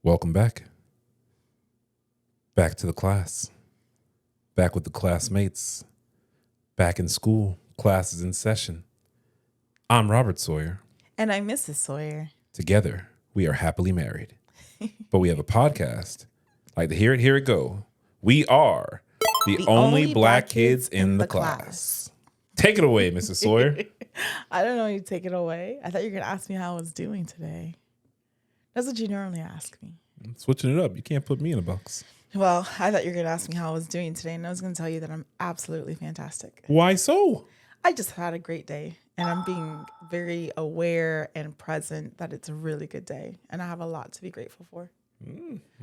Welcome back. Back to the class. Back with the classmates. Back in school. Classes in session. I'm Robert Sawyer. And I'm Mrs. Sawyer. Together, we are happily married. But we have a podcast. Like to hear it, here it go. We are the only black kids in the class. Take it away, Mrs. Sawyer. I don't know you take it away. I thought you were going to ask me how I was doing today. That's what you normally ask me. Switching it up. You can't put me in a box. Well, I thought you were going to ask me how I was doing today, and I was going to tell you that I'm absolutely fantastic. Why so? I just had a great day, and I'm being very aware and present that it's a really good day, and I have a lot to be grateful for.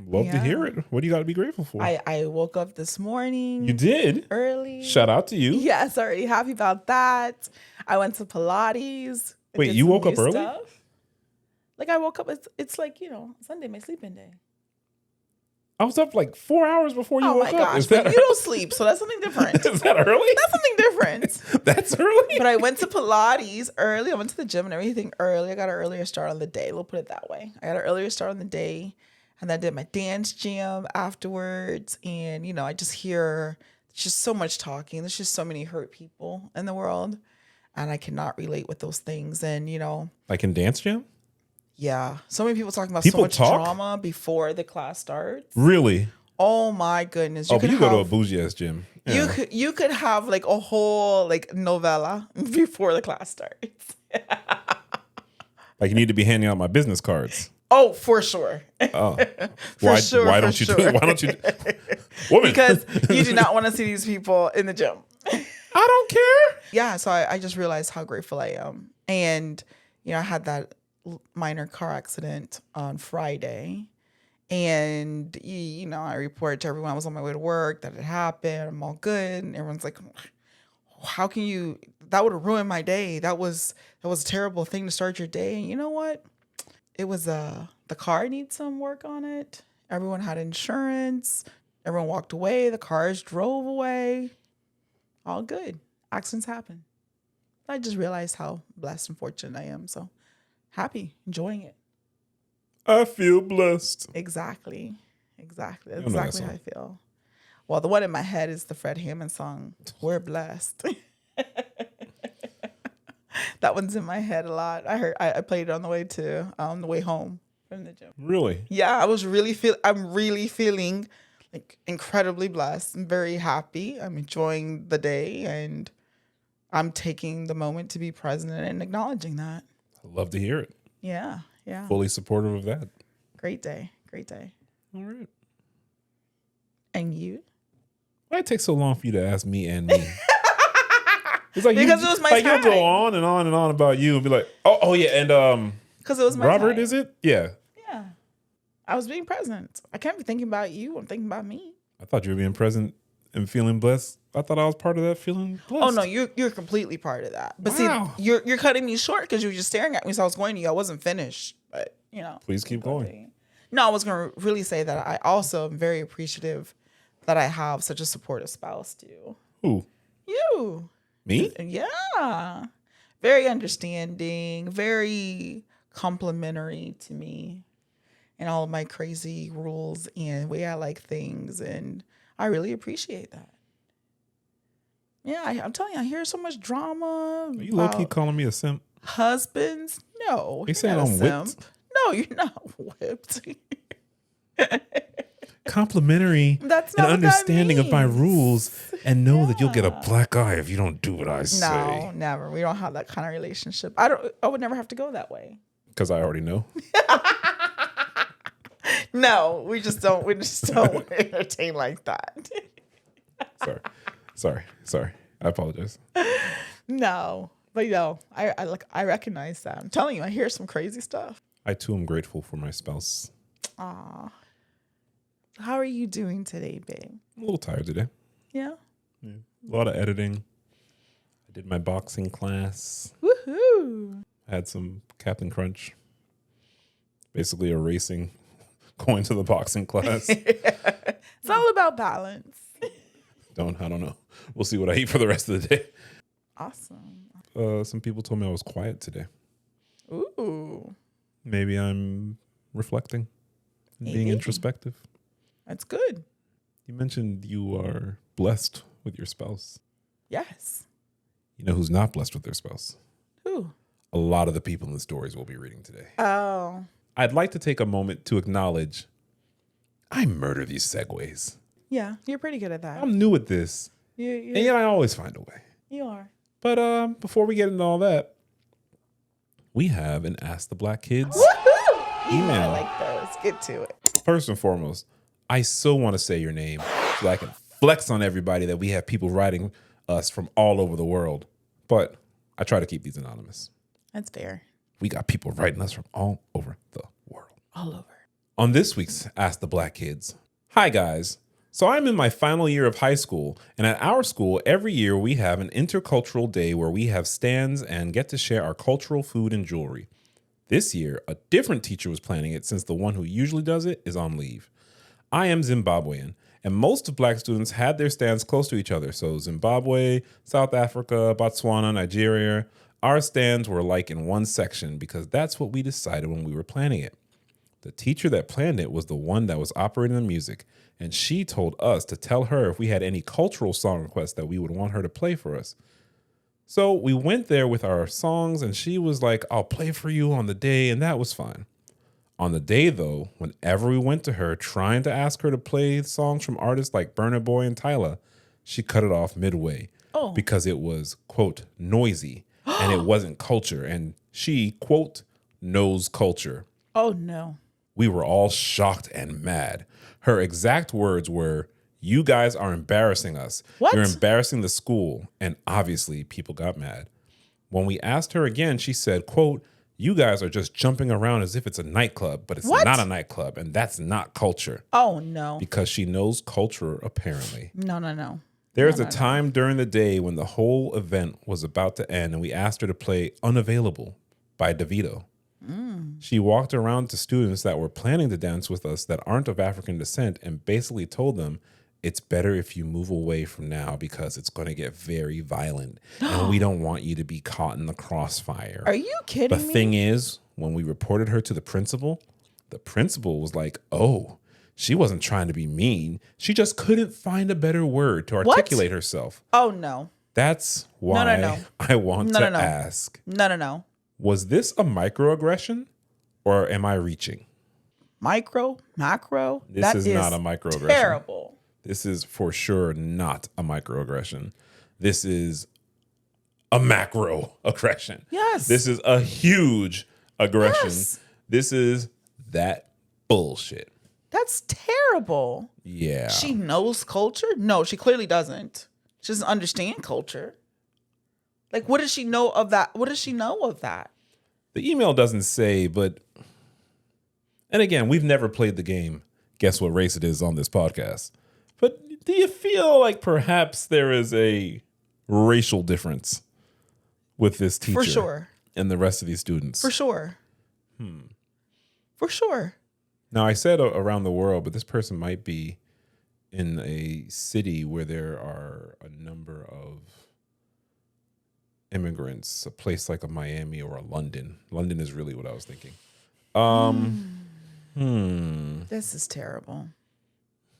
Love to hear it. What do you got to be grateful for? I woke up this morning. You did? Early. Shout out to you. Yes, already happy about that. I went to Pilates. Wait, you woke up early? Stuff. Like I woke up, it's like, Sunday, my sleeping day. I was up like 4 hours before you woke up. Oh my gosh, but you don't sleep, so that's something different. Is that early? That's something different. That's early? But I went to Pilates early. I went to the gym and everything early. I got an earlier start on the day. We'll put it that way. I got an earlier start on the day. And then I did my dance jam afterwards. And, I just hear there's just so much talking. There's just so many hurt people in the world. And I cannot relate with those things. And, Like in dance jam? Yeah. So many people talking about People so much talk? drama before the class starts. Really? Oh my goodness. But you go to a bougie ass gym. Yeah. You could have like a whole novella before the class starts. Like you need to be handing out my business cards. Oh, for sure. Oh. Why don't you do it? Why don't you Woman. Because you do not want to see these people in the gym. I don't care. Yeah, so I just realized how grateful I am. And, I had that minor car accident on Friday. And, I reported to everyone I was on my way to work that it happened. I'm all good. And everyone's like, how can you, that would have ruined my day. That was a terrible thing to start your day. And you know what? It was, the car needs some work on it. Everyone had insurance. Everyone walked away. The cars drove away. All good. Accidents happen. I just realized how blessed and fortunate I am. So happy, enjoying it. I feel blessed. Exactly. That's know that exactly song. how I feel. Well, the one in my head is the Fred Hammond song, We're Blessed. That one's in my head a lot. I played it on the way home from the gym. Really? Yeah, I'm really feeling like incredibly blessed. I'm very happy. I'm enjoying the day and I'm taking the moment to be present and acknowledging that. I love to hear it. Yeah. Fully supportive of that. Great day. All right. And you? Why it take so long for you to ask me and me? It's like because it was my like time. You'll go on and on and on about you and be like, oh yeah, and because it was my Robert, time. is it? Yeah. Yeah. I was being present. I can't be thinking about you. I'm thinking about me. I thought you were being present and feeling blessed. I thought I was part of that feeling blessed. Oh no, you're completely part of that. But Wow. see, you're cutting me short because you were just staring at me. So I was going to you. I wasn't finished, but Please keep going. No, I was going to really say that I also am very appreciative that I have such a supportive spouse too. Who? You. Me? Yeah. Very understanding, very complimentary to me and all of my crazy rules and way I like things. And I really appreciate that. Yeah, I'm telling you, I hear so much drama. Are you low-key calling me a simp? Husbands? No. You saying not a I'm whipped? simp. No, you're not whipped. Complimentary That's and not what that understanding of my means. rules and know that you'll get a black eye if you don't do what I say. No, never. We don't have that kind of relationship. I would never have to go that way. Because I already know. No, we just don't entertain like that. Sorry. I apologize. No. But I recognize that. I'm telling you, I hear some crazy stuff. I too am grateful for my spouse. Aw. How are you doing today, babe? I'm a little tired today. Yeah. A lot of editing. I did my boxing class. Woohoo. I had some Captain Crunch. Basically erasing going to the boxing class. It's all about balance. I don't know. We'll see what I eat for the rest of the day. Awesome. Some people told me I was quiet today. Ooh. Maybe I'm reflecting. and being introspective. That's good. You mentioned you are blessed with your spouse. Yes. You know who's not blessed with their spouse? Who? A lot of the people in the stories we'll be reading today. Oh. I'd like to take a moment to acknowledge I murder these segues. Yeah, you're pretty good at that. I'm new at this. And yet I always find a way. You are. But before we get into all that, we have an Ask the Black Kids email. I like those. Get to it. First and foremost, I so want to say your name so I can flex on everybody that we have people writing us from all over the world. But I try to keep these anonymous. That's fair. We got people writing us from all over the world. All over. On this week's Ask the Black Kids. Hi, guys. So I'm in my final year of high school, and at our school, every year we have an intercultural day where we have stands and get to share our cultural food and jewelry. This year, a different teacher was planning it since the one who usually does it is on leave. I am Zimbabwean, and most of Black students had their stands close to each other. So Zimbabwe, South Africa, Botswana, Nigeria, our stands were like in one section because that's what we decided when we were planning it. The teacher that planned it was the one that was operating the music, and she told us to tell her if we had any cultural song requests that we would want her to play for us. So we went there with our songs, and she was like, I'll play for you on the day, and that was fine. On the day, though, whenever we went to her trying to ask her to play songs from artists like Burna Boy and Tyla, she cut it off midway because it was, quote, noisy, and it wasn't culture, and she, quote, knows culture. Oh, no. We were all shocked and mad. Her exact words were, you guys are embarrassing us. What? You're embarrassing the school. And obviously people got mad. When we asked her again, she said, quote, you guys are just jumping around as if it's a nightclub, but it's not a nightclub. And that's not culture. Oh, no. Because she knows culture, apparently. No. There's a time during the day when the whole event was about to end, and we asked her to play Unavailable by DeVito. She walked around to students that were planning to dance with us that aren't of African descent and basically told them, it's better if you move away from now because it's going to get very violent and we don't want you to be caught in the crossfire. Are you kidding me? The thing is, when we reported her to the principal was like, oh, she wasn't trying to be mean. She just couldn't find a better word to articulate herself. Oh, no. That's why I want to ask. No. Was this a microaggression or am I reaching? Macro? This is not a microaggression. Terrible. This is for sure not a microaggression. This is a macroaggression. Yes. This is a huge aggression. Yes. This is that bullshit. That's terrible. Yeah. She knows culture? No, she clearly doesn't. She doesn't understand culture. Like, what does she know of that? What does she know of that? The email doesn't say, but, and again, we've never played the game, Guess What Race It Is on this podcast. But do you feel like perhaps there is a racial difference with this teacher? For sure. And the rest of these students? For sure. For sure. Now, I said around the world, but this person might be in a city where there are a number of immigrants, a place like a Miami or a London. London is really what I was thinking. This is terrible.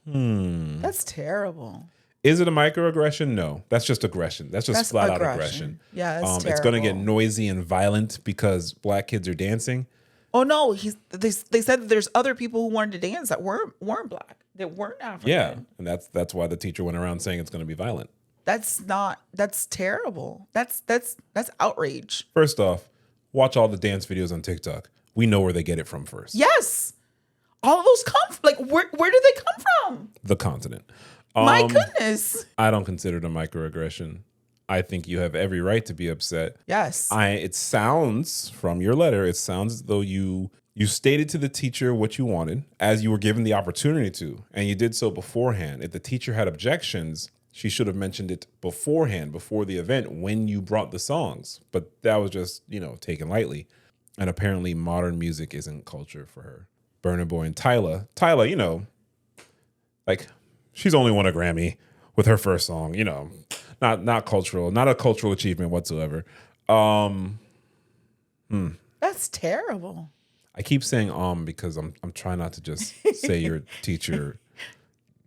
That's terrible. Is it a microaggression? No, that's just aggression. That's flat out aggression. Yeah, that's terrible. It's going to get noisy and violent because Black kids are dancing. Oh no, they said that there's other people who wanted to dance that weren't Black, that weren't African. Yeah, and that's why the teacher went around saying it's going to be violent. That's terrible. That's outrage. First off, watch all the dance videos on TikTok. We know where they get it from first. Yes. All of those come like where do they come from? The continent. My goodness. I don't consider it a microaggression. I think you have every right to be upset. Yes. It sounds from your letter, it sounds as though you stated to the teacher what you wanted as you were given the opportunity to, and you did so beforehand. If the teacher had objections, she should have mentioned it beforehand, before the event, when you brought the songs. But that was just, taken lightly. And apparently modern music isn't culture for her. Burna Boy and Tyla, like, she's only won a Grammy with her first song, not cultural, not a cultural achievement whatsoever. That's terrible. I keep saying because I'm trying not to just say your teacher.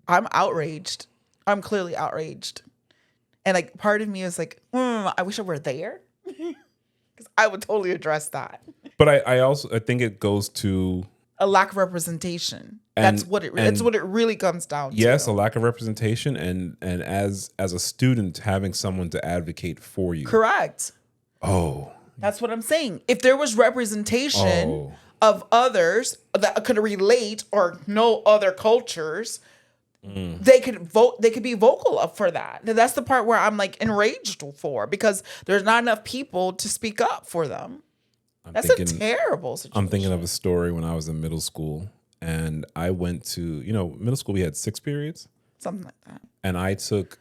I'm outraged. I'm clearly outraged. And like part of me is like, I wish I were there. Because I would totally address that. But I think it goes to a lack of representation. And- That's what it. and- That's what it really comes down to. yes, a lack of representation, and as a student having someone to advocate for you. Correct. Oh, That's what I'm saying. If there was representation Oh. of others that could relate or know other cultures, they could vote. They could be vocal up for that. And that's the part where I'm like enraged for, because there's not enough people to speak up for them. That's a terrible situation. I'm thinking of a story when I was in middle school, and I went to, middle school, we had 6 periods. Something like that. And I took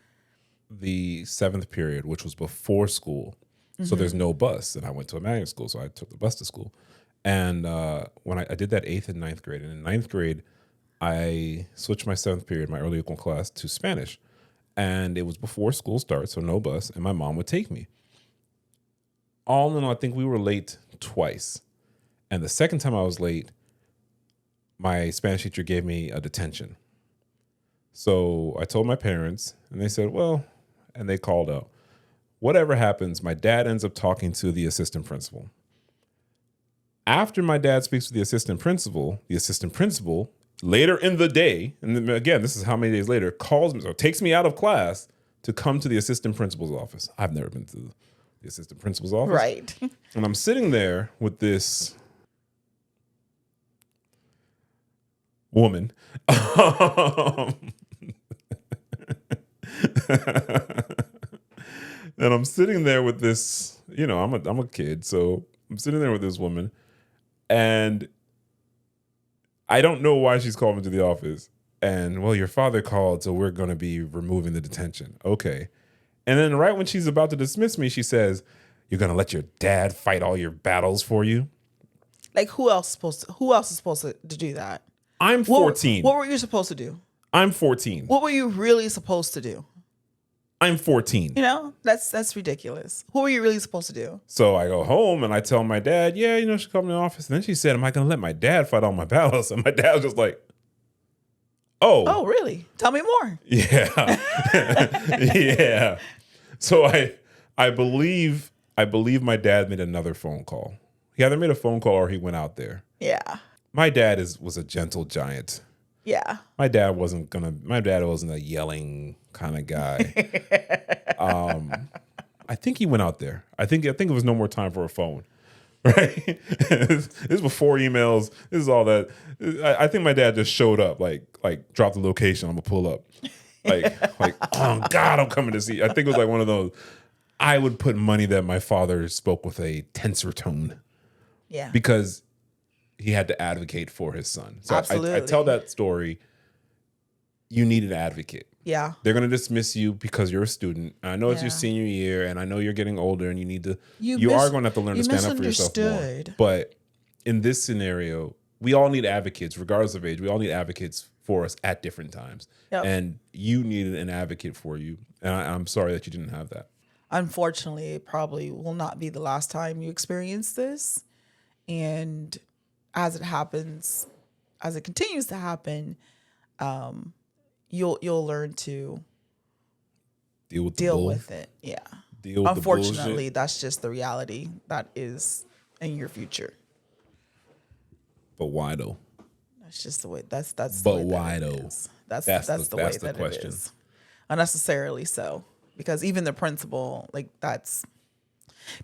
the 7th period, which was before school. So there's no bus. And I went to a magnet school, so I took the bus to school. And when I did that 8th and 9th grade, and in 9th grade, I switched my 7th period, my early equal class, to Spanish. And it was before school starts, so no bus, and my mom would take me. All in all, I think we were late twice. And the second time I was late, my Spanish teacher gave me a detention. So I told my parents, and they said, well, and they called out. Whatever happens, my dad ends up talking to the assistant principal. After my dad speaks to the assistant principal later in the day, and then again, this is how many days later, calls me, or takes me out of class to come to the assistant principal's office. I've never been to the assistant principal's office. Right. And I'm sitting there with this woman. And I'm sitting there with this, I'm a kid, so I'm sitting there with this woman, and I don't know why she's called me to the office. And, well, your father called, so we're going to be removing the detention. Okay. And then right when she's about to dismiss me, she says, you're going to let your dad fight all your battles for you? Like, who else is supposed to do that? I'm 14. What were you supposed to do? I'm 14. What were you really supposed to do? I'm 14. That's ridiculous. What were you really supposed to do? So I go home and I tell my dad, yeah, she called me in the office. And then she said, am I going to let my dad fight all my battles? And my dad was just like, oh, really? Tell me more. Yeah. Yeah. So I believe my dad made another phone call. He either made a phone call or he went out there. Yeah. My dad was a gentle giant. Yeah. My dad wasn't a yelling kind of guy. I think he went out there. I think it was no more time for a phone. Right? This is before emails. This is all that. I think my dad just showed up, like dropped the location. I'm gonna pull up. Like, oh God, I'm coming to see. I think it was like one of those. I would put money that my father spoke with a tenser tone. Yeah. Because he had to advocate for his son. So Absolutely. I tell that story. You need an advocate. Yeah. They're going to dismiss you because you're a student. I know it's your senior year, and I know you're getting older, and you need to. You are going to have to learn to stand up for yourself more. But in this scenario, we all need advocates, regardless of age. We all need advocates for us at different times. Yep. And you needed an advocate for you, and I'm sorry that you didn't have that. Unfortunately, it probably will not be the last time you experience this. And as it happens, as it continues to happen, you'll learn to deal with it. Yeah. Deal with Unfortunately, the bullshit. that's just the reality that is in your future. But why though? That's just the way. That's the But way that why it though? is. That's That's the way the that question. it is. Unnecessarily so, because even the principal,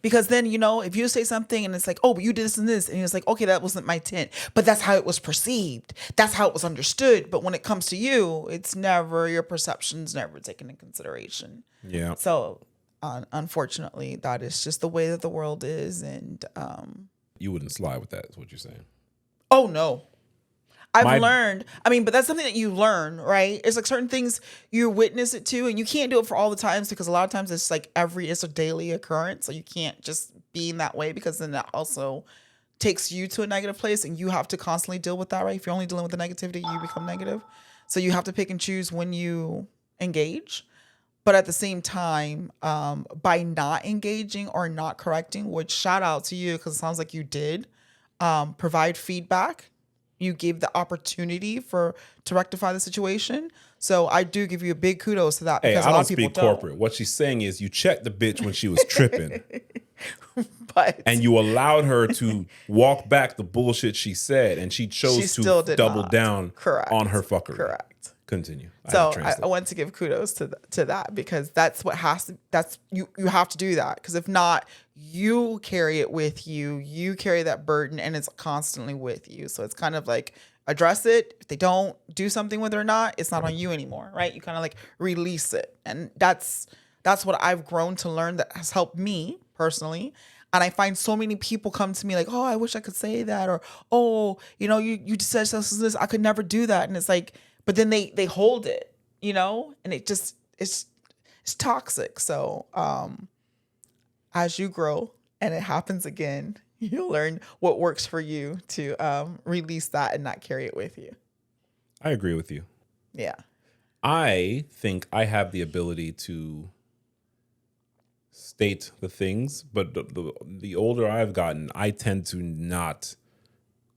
because then, if you say something and it's like, oh, but you did this and this, and it's like, okay, that wasn't my intent, but that's how it was perceived. That's how it was understood. But when it comes to you, your perception's never taken into consideration. Yeah. So unfortunately, that is just the way that the world is. And You wouldn't slide with that, is what you're saying. oh no. I've learned, but that's something that you learn, right? It's like certain things you witness it to, and you can't do it for all the times, because a lot of times it's like it's a daily occurrence. So you can't just be in that way, because then that also takes you to a negative place, and you have to constantly deal with that, right? If you're only dealing with the negativity, you become negative. So you have to pick and choose when you engage. But at the same time, by not engaging or not correcting, which shout out to you, because it sounds like you did, provide feedback. You gave the opportunity to rectify the situation. So I do give you a big kudos to that. Hey, Because I a lot don't of people speak corporate. What she's saying is you checked the bitch when she was tripping. And you allowed her to walk back the bullshit she said, and she chose to double down on her fuckery. Correct. Continue. So I want to give kudos to that, because that's what you have to do that, because if not, you carry it with you. You carry that burden, and it's constantly with you. So it's kind of like, address it. If they don't do something with it or not, it's not on you anymore, right? You kind of like release it, and that's what I've grown to learn. That has helped me personally. And I find so many people come to me like, oh, I wish I could say that, or oh, you just said this, I could never do that, and it's like, but then they hold it, and it's toxic. So as you grow and it happens again, you'll learn what works for you to release that and not carry it with you. I agree with you. Yeah. I think I have the ability to state the things, but the older I've gotten, I tend to not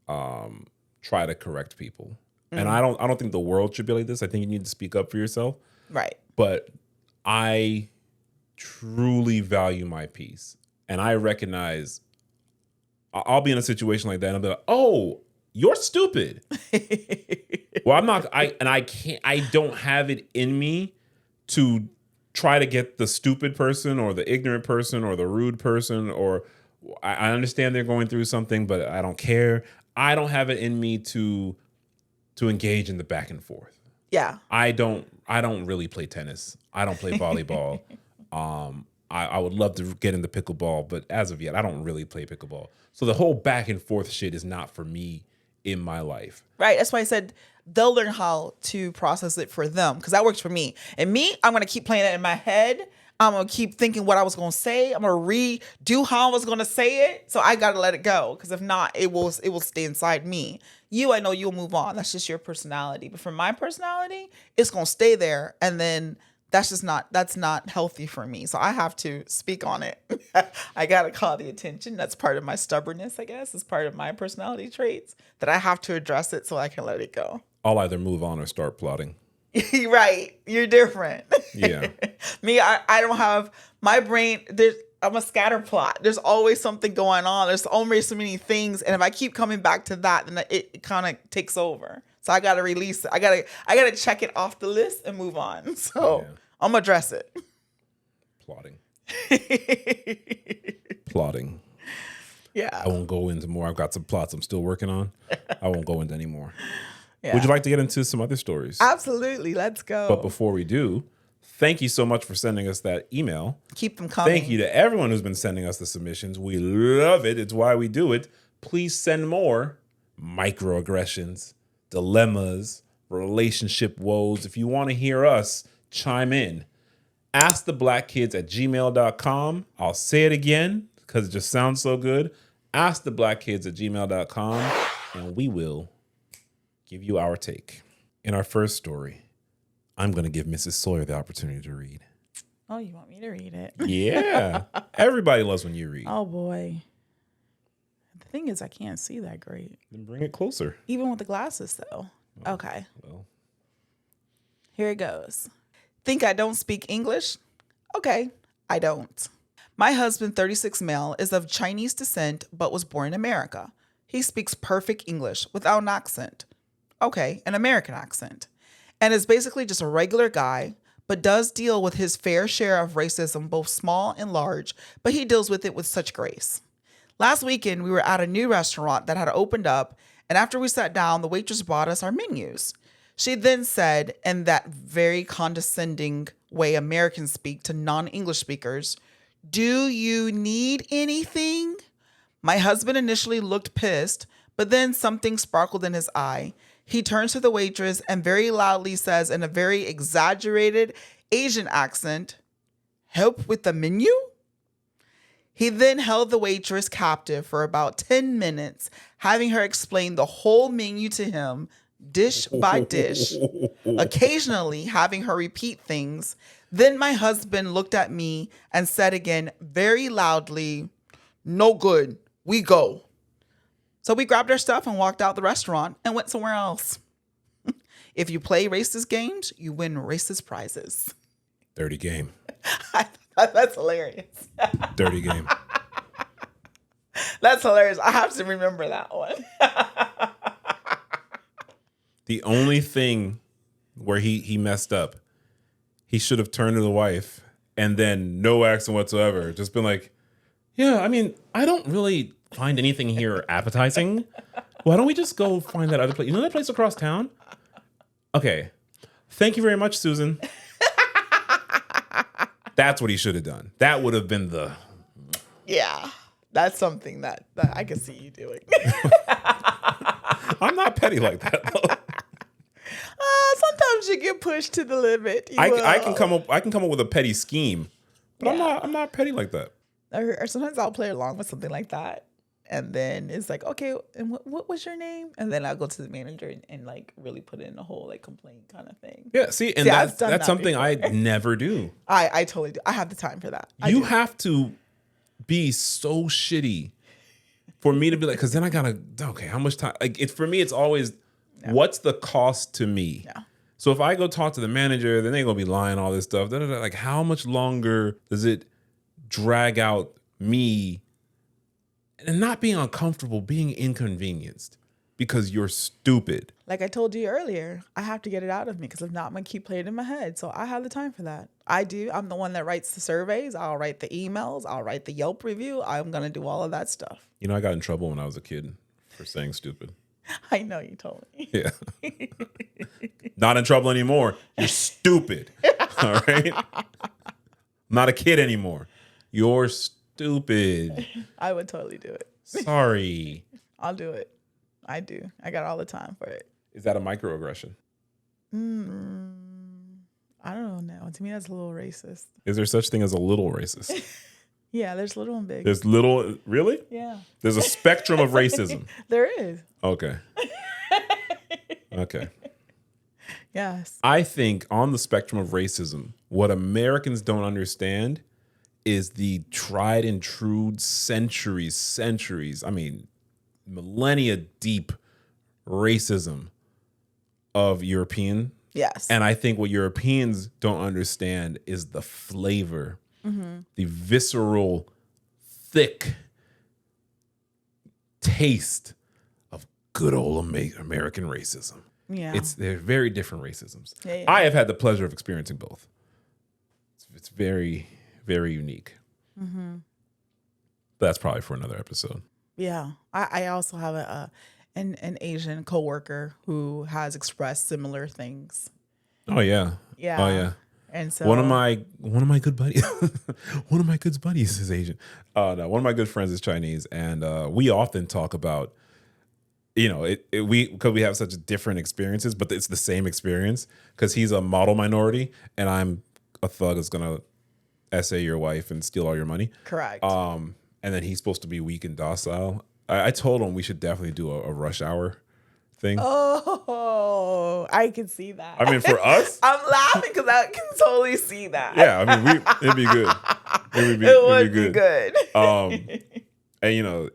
try to correct people. And I don't think the world should be like this. I think you need to speak up for yourself. Right. But I truly value my peace. And I recognize I'll be in a situation like that and I'll be like, oh, you're stupid. Well, I'm not, I don't have it in me to try to get the stupid person or the ignorant person or the rude person, or I understand they're going through something, but I don't care. I don't have it in me to engage in the back and forth. Yeah. I don't really play tennis. I don't play volleyball. I would love to get into pickleball, but as of yet, I don't really play pickleball. So the whole back and forth shit is not for me in my life. Right. That's why I said they'll learn how to process it for them, because that works for me. And me, I'm going to keep playing it in my head. I'm going to keep thinking what I was going to say. I'm going to redo how I was going to say it. So I got to let it go, because if not, it will stay inside me. I know you'll move on. That's just your personality. But for my personality, it's going to stay there. And then that's not healthy for me. So I have to speak on it. I got to call the attention. That's part of my stubbornness, I guess. It's part of my personality traits that I have to address it so I can let it go. I'll either move on or start plotting. Right. You're different. Yeah. Me, I don't have my brain. I'm a scatter plot. There's always something going on. There's always so many things. And if I keep coming back to that, then it kind of takes over. So I got to release it. I got to check it off the list and move on. So yeah. I'm going to address it. Plotting. Yeah. I won't go into more. I've got some plots I'm still working on. I won't go into any more. Yeah. Would you like to get into some other stories? Absolutely. Let's go. But before we do, thank you so much for sending us that email. Keep them coming. Thank you to everyone who's been sending us the submissions. We love it. It's why we do it. Please send more microaggressions, dilemmas, relationship woes. If you want to hear us chime in, asktheblackkids@gmail.com. I'll say it again because it just sounds so good. Asktheblackkids@gmail.com, and we will give you our take. In our first story, I'm going to give Mrs. Sawyer the opportunity to read. Oh, you want me to read it? Yeah. Everybody loves when you read. Oh, boy. The thing is, I can't see that great. Then bring it closer. Even with the glasses, though. Oh, okay. Well. Here it goes. Think I don't speak English? Okay, I don't. My husband, 36 male, is of Chinese descent but was born in America. He speaks perfect English without an accent. Okay, an American accent. And is basically just a regular guy, but does deal with his fair share of racism, both small and large, but he deals with it with such grace. Last weekend, we were at a new restaurant that had opened up, and after we sat down, the waitress brought us our menus. She then said, in that very condescending way Americans speak to non-English speakers, "Do you need anything?" My husband initially looked pissed, but then something sparkled in his eye. He turns to the waitress and very loudly says in a very exaggerated Asian accent, "Help with the menu?" He then held the waitress captive for about 10 minutes, having her explain the whole menu to him, dish by dish, occasionally having her repeat things. Then my husband looked at me and said again very loudly, "No good, we go." So we grabbed our stuff and walked out the restaurant and went somewhere else. If you play racist games, you win racist prizes. Dirty game. That's hilarious. Dirty game. That's hilarious. I have to remember that one. The only thing where he messed up, he should have turned to the wife and then no accent whatsoever. Just been like, yeah, I mean, I don't really find anything here appetizing. Why don't we just go find that other place? You know that place across town? Okay. Thank you very much, Susan. That's what he should have done. That would have been the... Yeah. That's something that I can see you doing. I'm not petty like that, though. Sometimes you get pushed to the limit. I can come up with a petty scheme, but I'm not petty like that. Or sometimes I'll play along with something like that, and then it's like, okay, and what was your name? And then I'll go to the manager and like really put in a whole like complaint kind of thing. Yeah, and that's something before. I never do. I totally do. I have the time for that. You have to be so shitty for me to be like, because then I gotta, okay, how much time? Like, for me, it's always, what's the cost to me? Yeah. So if I go talk to the manager, then they're gonna be lying all this stuff. Like, how much longer does it drag out me and not being uncomfortable, being inconvenienced because you're stupid? Like I told you earlier, I have to get it out of me because if not, I'm gonna keep playing it in my head. So I have the time for that. I do. I'm the one that writes the surveys. I'll write the emails. I'll write the Yelp review. I'm gonna do all of that stuff. You know, I got in trouble when I was a kid for saying stupid. I know, you told me. Yeah. Not in trouble anymore. You're stupid. All right? I'm not a kid anymore. You're stupid. I would totally do it. Sorry. I'll do it. I do. I got all the time for it. Is that a microaggression? I don't know. To me, that's a little racist. Is there such thing as a little racist? Yeah, there's little and big. There's little, really? Yeah. There's a spectrum of racism. There is. Okay. Okay. Yes. I think on the spectrum of racism, what Americans don't understand is the tried and true centuries, I mean, millennia deep racism of European. Yes. And I think what Europeans don't understand is the flavor, the visceral, thick taste of good old American racism. Yeah. They're very different racisms. Yeah. I have had the pleasure of experiencing both. It's very, very unique. But that's probably for another episode. Yeah. I also have an Asian coworker who has expressed similar things. Oh yeah. Yeah. Oh yeah. And so one of my good buddies one of my good buddies is Asian. No, one of my good friends is Chinese, and we often talk about, you know, because we have such different experiences, but it's the same experience because he's a model minority and I'm a thug that's gonna essay your wife and steal all your money. Correct. And then he's supposed to be weak and docile. I told him we should definitely do a rush hour thing. Oh, I can see that. I mean, for us, I'm laughing because I can totally see that. yeah. I mean, it'd be good. It would be good. And you know,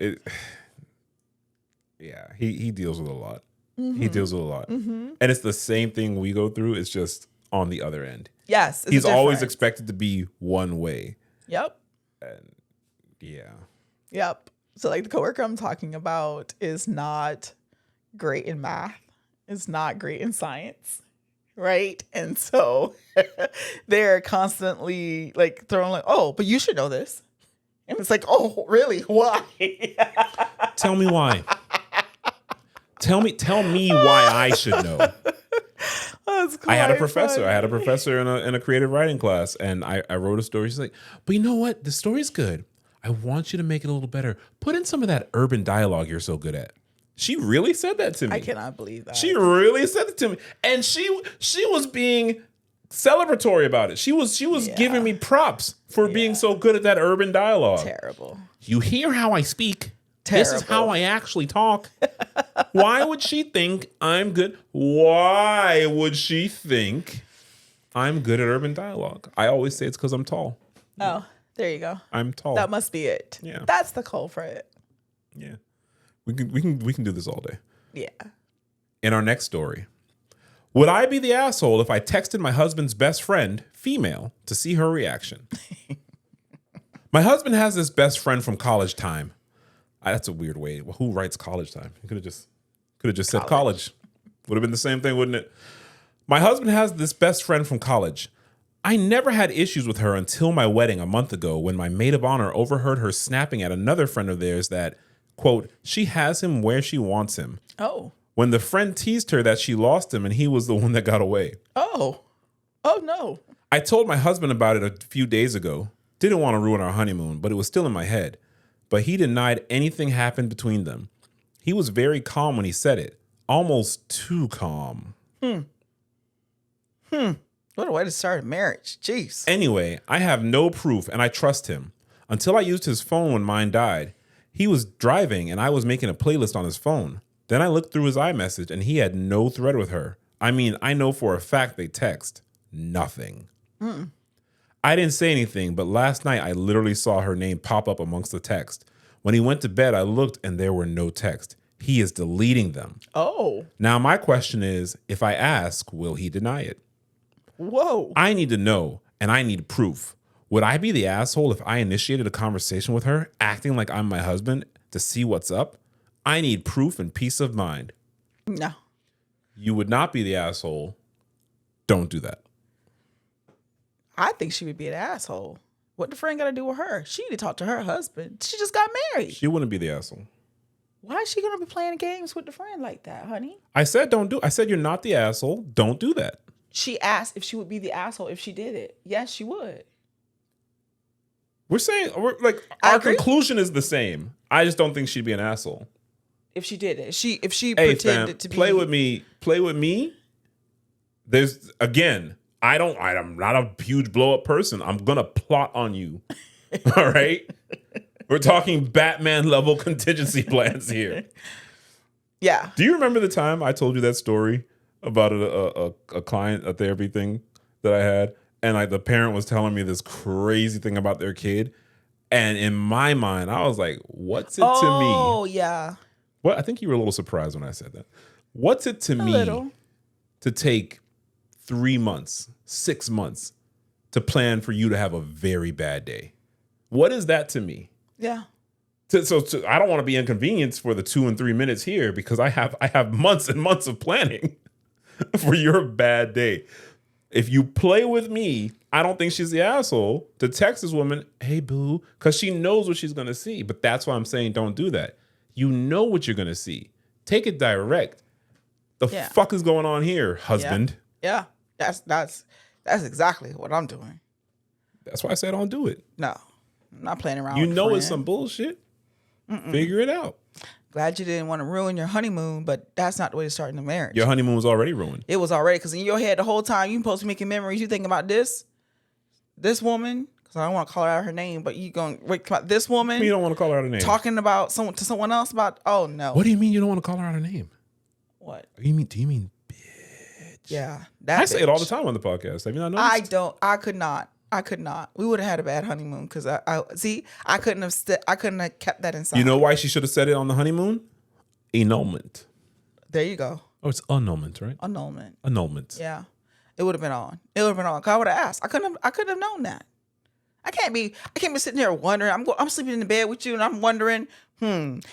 yeah, he deals with a lot. He deals with a lot, and it's the same thing we go through. It's just on the other end. Yes, he's always expected to be one way. Yep. And yeah. Yep. So like the coworker I'm talking about is not great in math, is not great in science, right? And so they're constantly like throwing like, oh, but you should know this. And it's like, oh, really? Why? Tell me why. Tell me why I should know. I had a professor. I had a professor in a creative writing class, and I wrote a story. She's like, but you know what? The story's good. I want you to make it a little better. Put in some of that urban dialogue you're so good at. She really said that to me. I cannot believe that. She really said it to me. And she was being celebratory about it. She was giving me props for being so good at that urban dialogue. Terrible. You hear how I speak. Terrible. This is how I actually talk. Why would she think I'm good? Why would she think I'm good at urban dialogue? I always say it's because I'm tall. Oh, there you go. I'm tall. That must be it. Yeah. That's the culprit. Yeah. We can do this all day. Yeah. In our next story, would I be the asshole if I texted my husband's best friend, female, to see her reaction? My husband has this best friend from college time. That's a weird way. Well, who writes college time? You could have just said college. Would have been the same thing, wouldn't it? My husband has this best friend from college. I never had issues with her until my wedding a month ago when my maid of honor overheard her snapping at another friend of theirs that, quote, she has him where she wants him. Oh. When the friend teased her that she lost him and he was the one that got away. Oh. Oh, no. I told my husband about it a few days ago. Didn't want to ruin our honeymoon, but it was still in my head. But he denied anything happened between them. He was very calm when he said it. Almost too calm. What a way to start a marriage. Jeez. Anyway, I have no proof and I trust him. Until I used his phone when mine died. He was driving and I was making a playlist on his phone. Then I looked through his iMessage and he had no thread with her. I mean, I know for a fact they text. Nothing. I didn't say anything, but last night I literally saw her name pop up amongst the text. When he went to bed, I looked and there were no text. He is deleting them. Oh. Now, my question is, if I ask, will he deny it? Whoa. I need to know, and I need proof. Would I be the asshole if I initiated a conversation with her, acting like I'm my husband, to see what's up? I need proof and peace of mind. No. You would not be the asshole. Don't do that. I think she would be an asshole. What the friend got to do with her? She need to talk to her husband. She just got married. She wouldn't be the asshole. Why is she going to be playing games with the friend like that, honey? I said I said you're not the asshole. Don't do that. She asked if she would be the asshole if she did it. Yes, she would. Our conclusion is the same. I just don't think she'd be an asshole. If she did it. If she Hey, pretended fam, to be. Play with me. There's, again, I'm not a huge blow up person. I'm going to plot on you. All right. We're talking Batman level contingency plans here. Yeah. Do you remember the time I told you that story about a client, a therapy thing that I had? And the parent was telling me this crazy thing about their kid. And in my mind, I was like, what's it to me? Oh, yeah. Well, I think you were a little surprised when I said that. What's it to me little. To take 3 months, 6 months to plan for you to have a very bad day? What is that to me? Yeah. So I don't want to be inconvenienced for the 2 and 3 minutes here because I have months and months of planning for your bad day. If you play with me, I don't think she's the asshole to text this woman, hey, boo, because she knows what she's going to see. But that's why I'm saying don't do that. You know what you're going to see. Take it direct. The fuck is going on here, husband? Yeah. That's exactly what I'm doing. That's why I said don't do it. No. I'm not playing around You with know it's some bullshit. Figure it out. Glad you didn't want to ruin your honeymoon, but that's not the way to start the marriage. Your honeymoon was already ruined. It was already, because in your head the whole time you supposed to be making memories. You thinking about this woman, because I don't want to call her out her name, but you going to wait about this woman. You don't want to call her out her name. Talking about someone else about, oh no. What do you mean you don't want to call her out her name? What? Do you mean bitch? Yeah. I say it all the time on the podcast. Have you not noticed? I could not. We would have had a bad honeymoon because I couldn't have kept that inside. You know why she should have said it on the honeymoon? Annulment. There you go. Oh, it's annulment, right? Annulment. Annulment. Yeah. It would have been on. It would have been on. 'Cause I would have asked. I couldn't have known that. I can't be sitting there wondering. I'm sleeping in the bed with you and I'm wondering,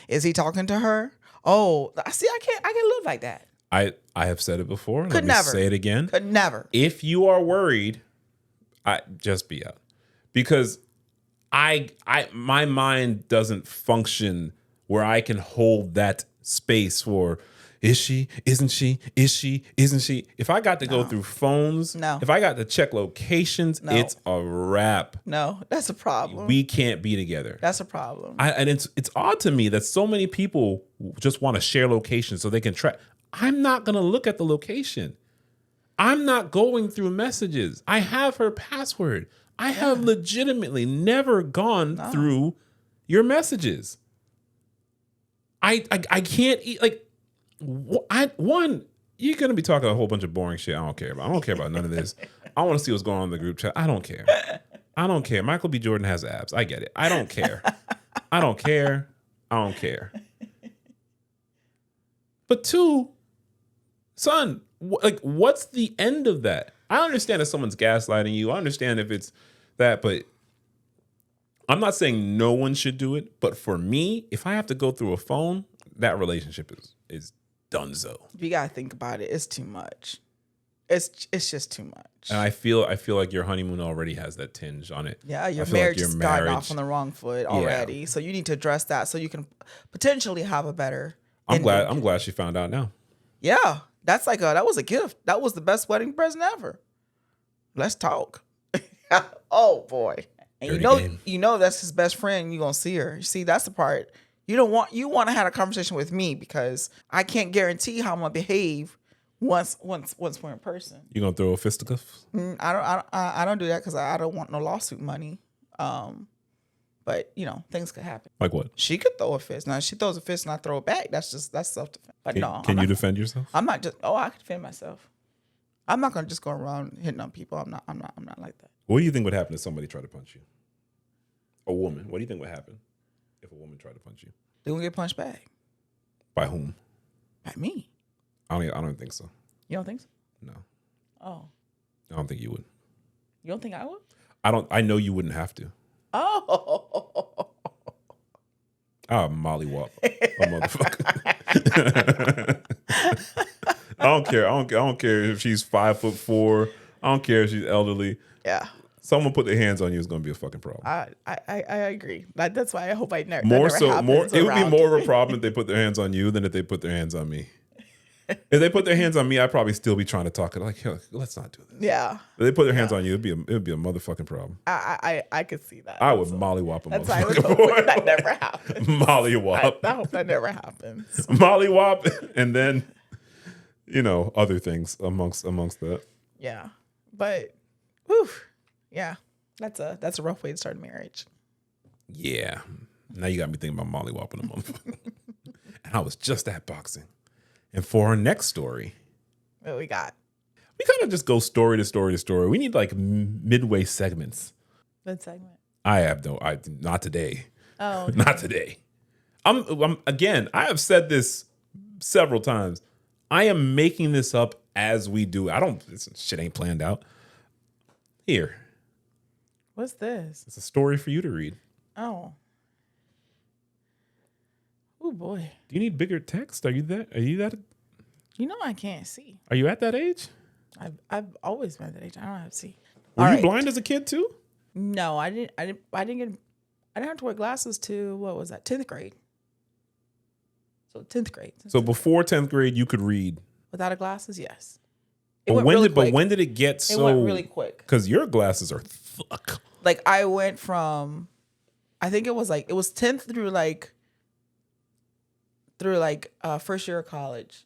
is he talking to her? Oh, see, I can't live like that. I have said it before. Could never say it again. Could never. If you are worried, I just be out, because my mind doesn't function where I can hold that space for, is she, isn't she, is she, isn't she? If I got to go through phones, if I got to check locations, it's a wrap. No, that's a problem. We can't be together. That's a problem. And it's odd to me that so many people just want to share locations so they can track. I'm not going to look at the location. I'm not going through messages. I have her password. I have legitimately never gone through your messages. I can't eat, like, you're going to be talking a whole bunch of boring shit I don't care about. I don't care about none of this. I want to see what's going on in the group chat. I don't care. Michael B. Jordan has abs. I get it. I don't care. But two, son, what's the end of that? I understand if someone's gaslighting you. I understand if it's that, but I'm not saying no one should do it. But for me, if I have to go through a phone, that relationship is donezo. You gotta think about it. It's too much. It's just too much. And I feel like your honeymoon already has that tinge on it. Yeah, your marriage is starting off on the wrong foot already. Yeah. So you need to address that so you can potentially have a better. I'm glad she found out now. Yeah, that's that was a gift. That was the best wedding present ever. Let's talk. Oh boy, and you know that's his best friend. You gonna see her. You see, that's the part you want to have a conversation with me because I can't guarantee how I'm gonna behave. Once we're in person, you gonna throw a fisticuffs? I don't do that because I don't want no lawsuit money. But things could happen. Like what? She could throw a fist. Now if she throws a fist and I throw it back, that's self defense. But can you defend yourself? I'm not just. Oh, I can defend myself. I'm not gonna just go around hitting on people. I'm not like that. What do you think would happen if somebody tried to punch you? A woman. What do you think would happen if a woman tried to punch you? They're gonna get punched back. By whom? By me. I don't think so. You don't think so? No. Oh. I don't think you would. You don't think I would? I know you wouldn't have to. Oh. I'll mollywop a motherfucker. I don't care. I don't care if she's 5'4". I don't care if she's elderly. Yeah. Someone put their hands on you is going to be a fucking problem. I agree. That's why I hope I never. It would be more of a problem if they put their hands on you than if they put their hands on me. If they put their hands on me, I'd probably still be trying to talk it like, let's not do this. Yeah. If they put their hands on you, it would be a motherfucking problem. I could see that. I would mollywop a That's motherfucker. why I hope that never happens. Mollywop. I hope that never happens. Mollywop, and then other things amongst that. Yeah, but, whew, yeah, that's a rough way to start a marriage. Yeah. Now you got me thinking about mollywopping a motherfucker. And I was just at boxing. And for our next story, what we got? We kind of just go story to story to story. We need like midway segments. What segment? Not today. Oh, okay. Not today. Again, I have said this several times. I am making this up as we do. This shit ain't planned out. Here. What's this? It's a story for you to read. Oh. Oh boy. Do you need bigger text? Are you that? I can't see. Are you at that age? I've always been at that age. I don't have to see. Were you blind as a kid too? No, I didn't have to wear glasses to, what was that? 10th grade. So 10th grade. So before 10th grade, you could read without glasses. Yes. But when did it get so? It went really quick. Because your glasses are fuck. Like I went from, I think it was 10th through first year of college.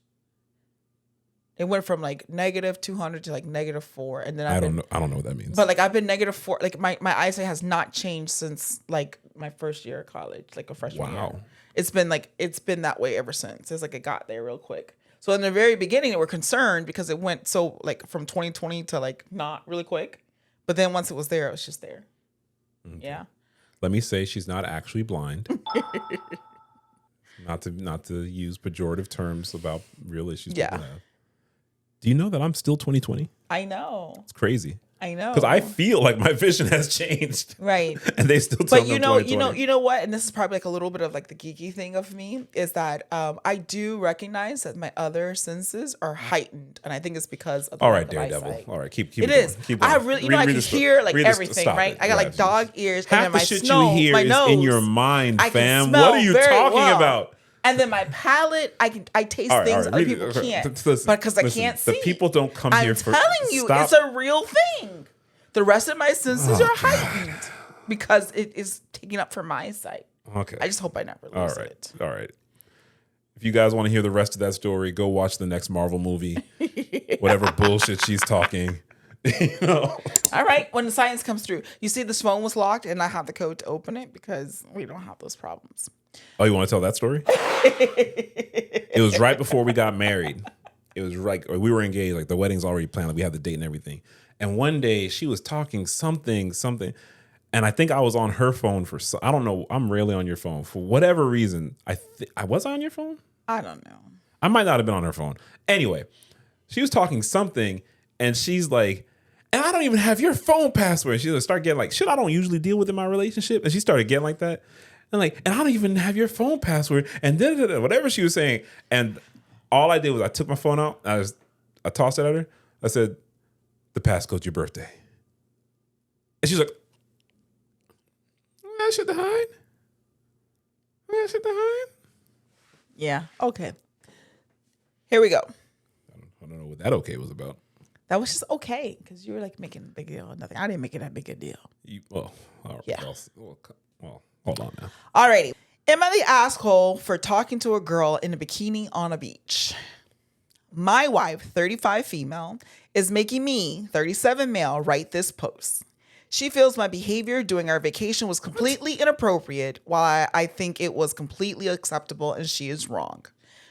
It went from like -200 to like -4, and then I don't know what that means. But like I've been -4. Like my eyesight has not changed since like my first year of college, like a freshman year. Wow. It's been that way ever since. It's like it got there real quick. So in the very beginning, they were concerned because it went so like from 2020 to like not really quick. But then once it was there, it was just there. Okay. Yeah. Let me say she's not actually blind. not to use pejorative terms about real issues people have. Do you know that I'm still 20/20? I know. It's crazy. I know. Because I feel like my vision has changed. Right. And they still tell me I'm 20/20. you know what? And this is probably like a little bit of like the geeky thing of me is that I do recognize that my other senses are heightened. And I think it's because of the all right, Daredevil. All right, keep it going. is. Keep going. I really, I can hear like everything, right? I got like dog ears. Half and then the shit my you hear my is nose, in your mind, I fam. can smell What are you very talking well. about? And then my palate, I taste things other people can't. But because I can't see. The people don't come here for. I'm telling you, it's a real thing. The rest of my senses are heightened because it is taking up for my sight. Okay. I just hope I never lose it. All right. If you guys want to hear the rest of that story, go watch the next Marvel movie. Whatever bullshit she's talking. All right. When the science comes through, you see the phone was locked and I have the code to open it because we don't have those problems. Oh, you want to tell that story? It was right before we got married. It was like we were engaged. Like the wedding's already planned. Like we had the date and everything. And one day she was talking something, and I think I was on her phone I don't know. I'm rarely on your phone for whatever reason. I was on your phone. I don't know. I might not have been on her phone. Anyway, she was talking something, and she's like, and I don't even have your phone password. She would start getting like, shit I don't usually deal with in my relationship. And she started getting like that. And I don't even have your phone password. And whatever she was saying. And all I did was I took my phone out. I tossed it at her. I said, the passcode's your birthday. And she's like, that shit to hide? That shit to hide? Yeah. Okay. Here we go. I don't know what that okay was about. That was just okay because you were like making a big deal of nothing. I didn't make it that big a deal. All right, yeah. Well, hold on now. Alrighty. Am I the asshole for talking to a girl in a bikini on a beach? My wife, 35 female, is making me, 37 male, write this post. She feels my behavior during our vacation was completely inappropriate, while I think it was completely acceptable, and she is wrong.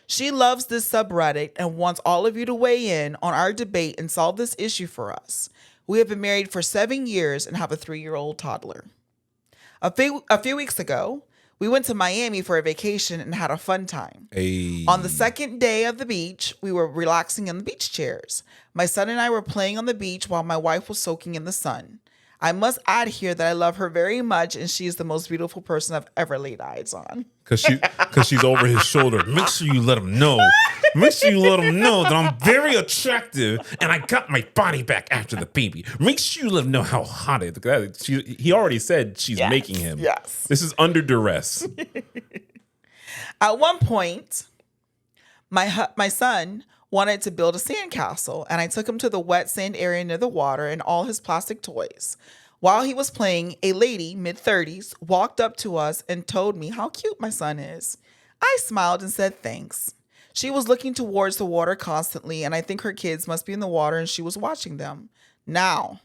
She loves this subreddit and wants all of you to weigh in on our debate and solve this issue for us. We have been married for 7 years and have a 3-year-old toddler. A few weeks ago, we went to Miami for a vacation and had a fun time. Hey. On the second day of the beach, we were relaxing in the beach chairs. My son and I were playing on the beach while my wife was soaking in the sun. I must add here that I love her very much, and she is the most beautiful person I've ever laid eyes on. Cause she's over his shoulder. Make sure you let him know. Make sure you let him know that I'm very attractive and I got my body back after the baby. Make sure you let him know how hot it is. He already said she's making him. Yes. This is under duress. At one point, my son wanted to build a sandcastle, and I took him to the wet sand area near the water and all his plastic toys. While he was playing, a lady, mid-30s, walked up to us and told me how cute my son is. I smiled and said thanks. She was looking towards the water constantly, and I think her kids must be in the water and she was watching them. Now,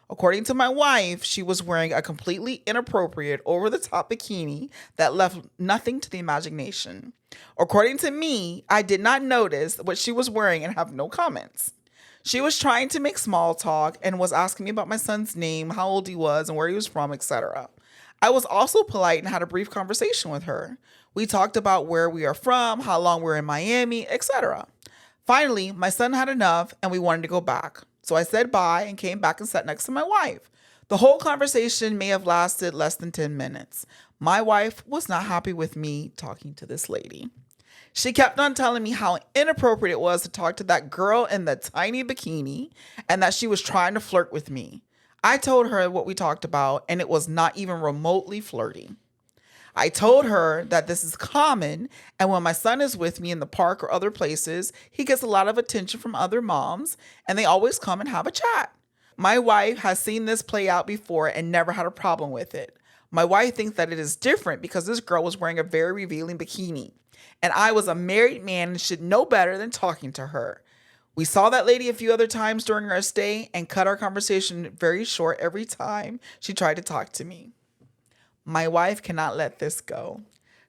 according to my wife, she was wearing a completely inappropriate over-the-top bikini that left nothing to the imagination. According to me, I did not notice what she was wearing and have no comments. She was trying to make small talk and was asking me about my son's name, how old he was, and where he was from, etc. I was also polite and had a brief conversation with her. We talked about where we are from, how long we're in Miami, etc. Finally, my son had enough and we wanted to go back. So I said bye and came back and sat next to my wife. The whole conversation may have lasted less than 10 minutes. My wife was not happy with me talking to this lady. She kept on telling me how inappropriate it was to talk to that girl in the tiny bikini and that she was trying to flirt with me. I told her what we talked about, and it was not even remotely flirty. I told her that this is common, and when my son is with me in the park or other places, he gets a lot of attention from other moms, and they always come and have a chat. My wife has seen this play out before and never had a problem with it. My wife thinks that it is different because this girl was wearing a very revealing bikini, and I was a married man and should know better than talking to her. We saw that lady a few other times during our stay and cut our conversation very short every time she tried to talk to me. My wife cannot let this go.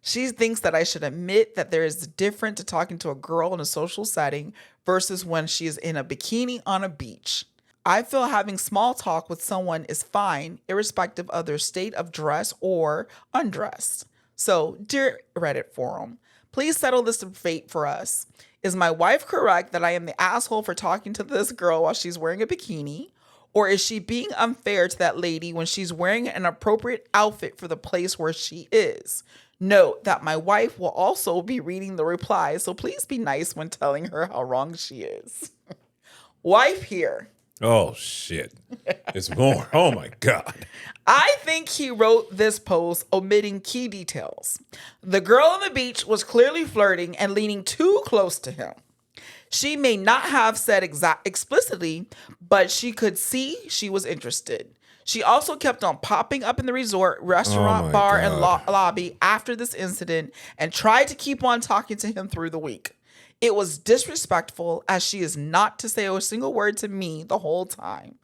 She thinks that I should admit that there is a difference to talking to a girl in a social setting versus when she is in a bikini on a beach. I feel having small talk with someone is fine, irrespective of their state of dress or undressed. So, dear Reddit forum, please settle this debate for us. Is my wife correct that I am the asshole for talking to this girl while she's wearing a bikini? Or is she being unfair to that lady when she's wearing an appropriate outfit for the place where she is? Note that my wife will also be reading the replies, so please be nice when telling her how wrong she is. Wife here. Oh, shit. It's more. Oh, my God. I think he wrote this post omitting key details. The girl on the beach was clearly flirting and leaning too close to him. She may not have said explicitly, but she could see she was interested. She also kept on popping up in the resort, restaurant, bar, and lobby after this incident and tried to keep on talking to him through the week. It was disrespectful as she is not to say a single word to me the whole time.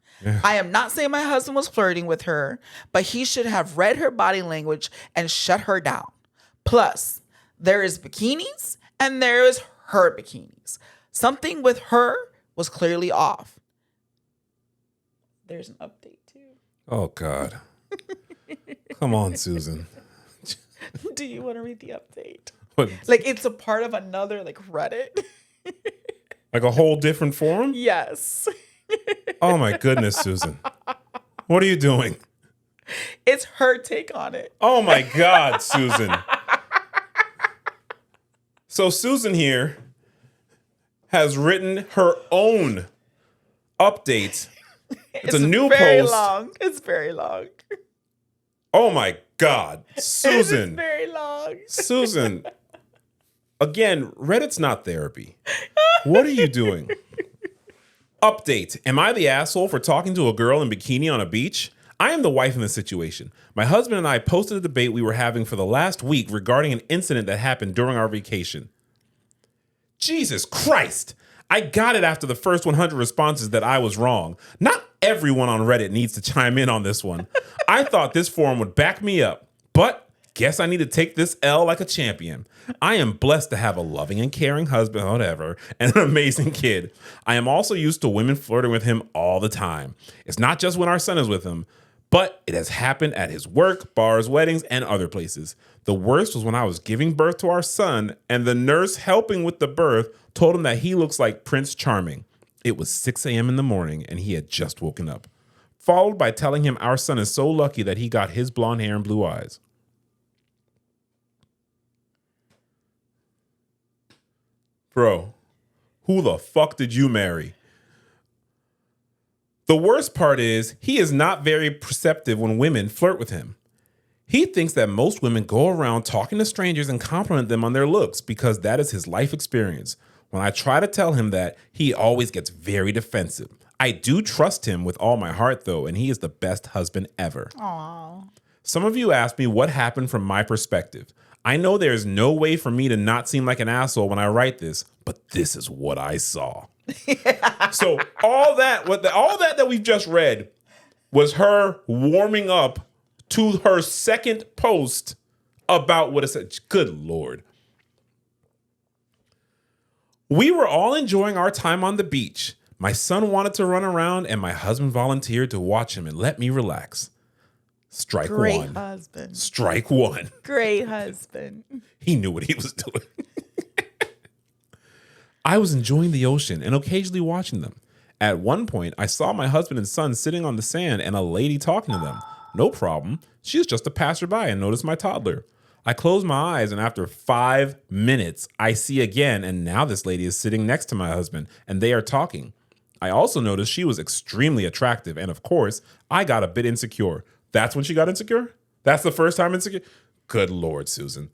I am not saying my husband was flirting with her, but he should have read her body language and shut her down. Plus, there is bikinis and there is her bikinis. Something with her was clearly off. There's an update too. Oh, God. Come on, Susan. Do you want to read the update? Like it's a part of another like Reddit. Like a whole different forum? Yes. Oh my goodness, Susan. What are you doing? It's her take on it. Oh my God, Susan. So Susan here has written her own update. It's a new very post. Long. It's very long. Oh my God, Susan. It's very long. Susan. Again, Reddit's not therapy. What are you doing? Update. Am I the asshole for talking to a girl in bikini on a beach? I am the wife in the situation. My husband and I posted a debate we were having for the last week regarding an incident that happened during our vacation. Jesus Christ. I got it after the first 100 responses that I was wrong. Not everyone on Reddit needs to chime in on this one. I thought this forum would back me up, but guess I need to take this L like a champion. I am blessed to have a loving and caring husband, whatever, and an amazing kid. I am also used to women flirting with him all the time. It's not just when our son is with him, but it has happened at his work, bars, weddings, and other places. The worst was when I was giving birth to our son, and the nurse helping with the birth told him that he looks like Prince Charming. It was 6 a.m. in the morning, and he had just woken up. Followed by telling him our son is so lucky that he got his blonde hair and blue eyes. Bro, who the fuck did you marry? The worst part is he is not very perceptive when women flirt with him. He thinks that most women go around talking to strangers and compliment them on their looks because that is his life experience. When I try to tell him that, he always gets very defensive. I do trust him with all my heart, though, and he is the best husband ever. Aww. Some of you asked me what happened from my perspective. I know there's no way for me to not seem like an asshole when I write this, but this is what I saw. So all that we've just read was her warming up to her second post about what it said. Good Lord. We were all enjoying our time on the beach. My son wanted to run around and my husband volunteered to watch him and let me relax. Strike one. Great husband. Strike one. Great husband. He knew what he was doing. I was enjoying the ocean and occasionally watching them. At one point, I saw my husband and son sitting on the sand and a lady talking to them. No problem. She was just a passerby and noticed my toddler. I closed my eyes and after 5 minutes, I see again and now this lady is sitting next to my husband and they are talking. I also noticed she was extremely attractive and of course, I got a bit insecure. That's when she got insecure? That's the first time insecure? Good Lord, Susan.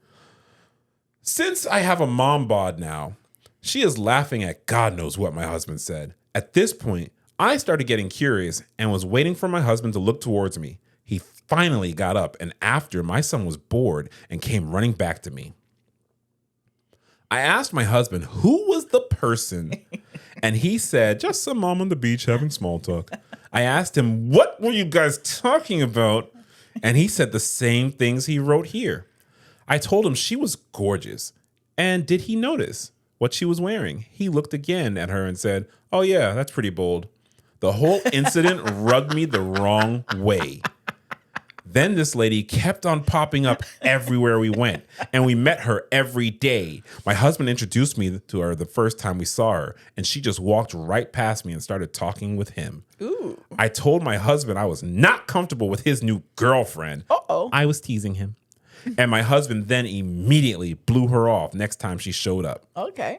Since I have a mom bod now, she is laughing at God knows what my husband said. At this point, I started getting curious and was waiting for my husband to look towards me. He finally got up, and after, my son was bored and came running back to me. I asked my husband who was the person, and he said, just some mom on the beach having small talk. I asked him, what were you guys talking about? And he said the same things he wrote here. I told him she was gorgeous. And did he notice what she was wearing? He looked again at her and said, oh yeah, that's pretty bold. The whole incident rubbed me the wrong way. Then this lady kept on popping up everywhere we went, and we met her every day. My husband introduced me to her the first time we saw her, and she just walked right past me and started talking with him. Ooh. I told my husband I was not comfortable with his new girlfriend. Uh-oh. I was teasing him. And my husband then immediately blew her off next time she showed up. Okay.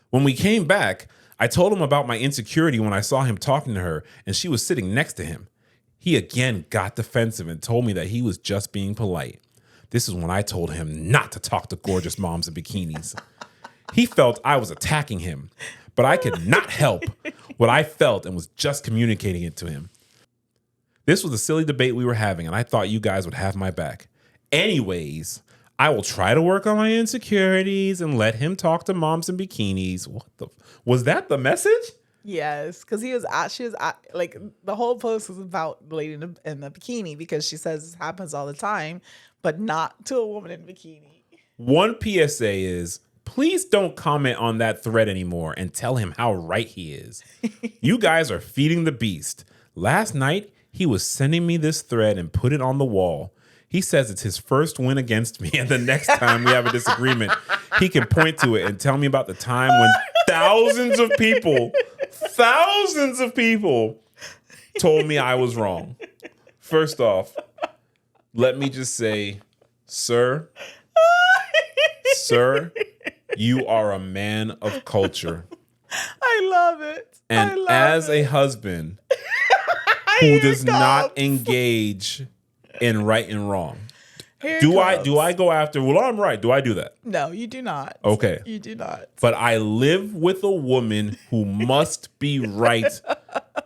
When we came back, I told him about my insecurity when I saw him talking to her, and she was sitting next to him. He again got defensive and told me that he was just being polite. This is when I told him not to talk to gorgeous moms in bikinis. He felt I was attacking him, but I could not help what I felt and was just communicating it to him. This was a silly debate we were having, and I thought you guys would have my back. Anyways, I will try to work on my insecurities and let him talk to moms in bikinis. Was that the message? Yes, because she was like the whole post was about the lady in the bikini because she says this happens all the time, but not to a woman in bikini. One PSA is please don't comment on that thread anymore and tell him how right he is. You guys are feeding the beast. Last night, he was sending me this thread and put it on the wall. He says it's his first win against me, and the next time we have a disagreement, he can point to it and tell me about the time when thousands of people told me I was wrong. First off, let me just say, sir, you are a man of culture. I love it. And as a husband who does not engage in right and wrong, do I go after, well, I'm right. Do I do that? No, you do not. Okay. You do not. But I live with a woman who must be right,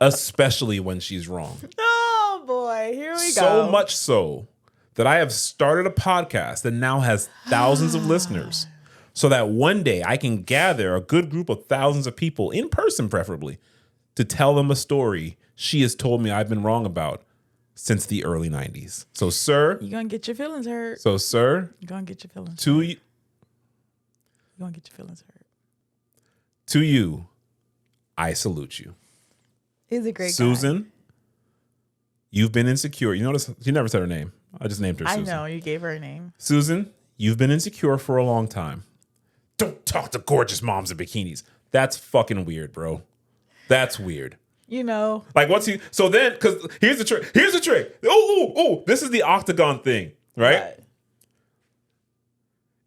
especially when she's wrong. Oh, boy. Here we go. So much so that I have started a podcast that now has thousands of listeners, so that one day I can gather a good group of thousands of people, in person preferably, to tell them a story she has told me I've been wrong about since the early 90s. So, sir. You're going to get your feelings hurt. So, sir. You're going to get your feelings hurt. You're going to get your feelings hurt. To you, I salute you. He's a great guy. Susan, you've been insecure. You notice you never said her name. I just named her Susan. I know. You gave her a name. Susan, you've been insecure for a long time. Don't talk to gorgeous moms in bikinis. That's fucking weird, bro. That's weird. You know. Like, what's he? So then, because here's the trick. Here's the trick. Oh, this is the octagon thing, right?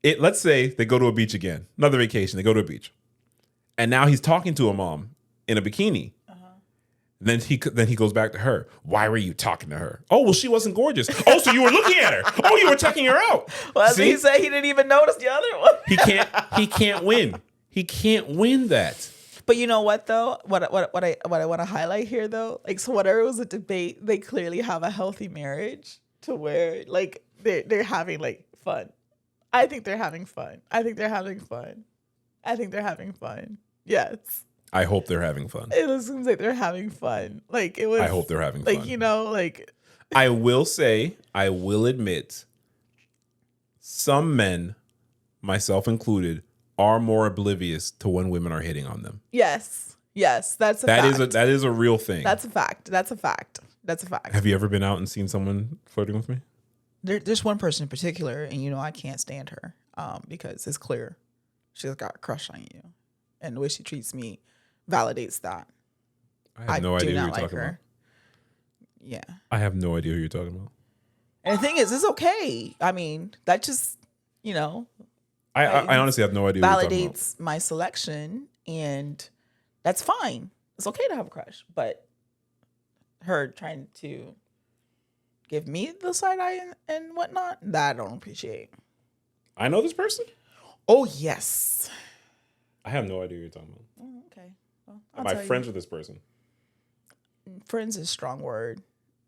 Let's say they go to a beach again. Another vacation. They go to a beach. And now he's talking to a mom in a bikini. Then he goes back to her. Why were you talking to her? Oh, well, she wasn't gorgeous. Oh, so you were looking at her. Oh, you were checking her out. Well, he said he didn't even notice the other one. He can't win. He can't win that. But you know what though? What I want to highlight here though, like, so whatever was a debate, they clearly have a healthy marriage to where like they're having like fun. I think they're having fun. Yes. I hope they're having fun. It seems like they're having fun. Like it was. I hope they're having fun. Like, you know, like. I will admit, some men, myself included, are more oblivious to when women are hitting on them. Yes, that's a fact. That is a real thing. That's a fact. Have you ever been out and seen someone flirting with me? There's one person in particular, and you know I can't stand her because it's clear she's got a crush on you, and the way she treats me validates that. I have no idea who you're talking about. Yeah. I have no idea who you're talking about. And the thing is, it's okay. I mean, that just, you know. I honestly have no idea what you're talking about. Validates my selection, and that's fine. It's okay to have a crush, but her trying to give me the side eye and whatnot, that I don't appreciate. I know this person? Oh, yes. I have no idea who you're talking about. Oh, okay. Well, Am I friends with this person? Friends is a strong word.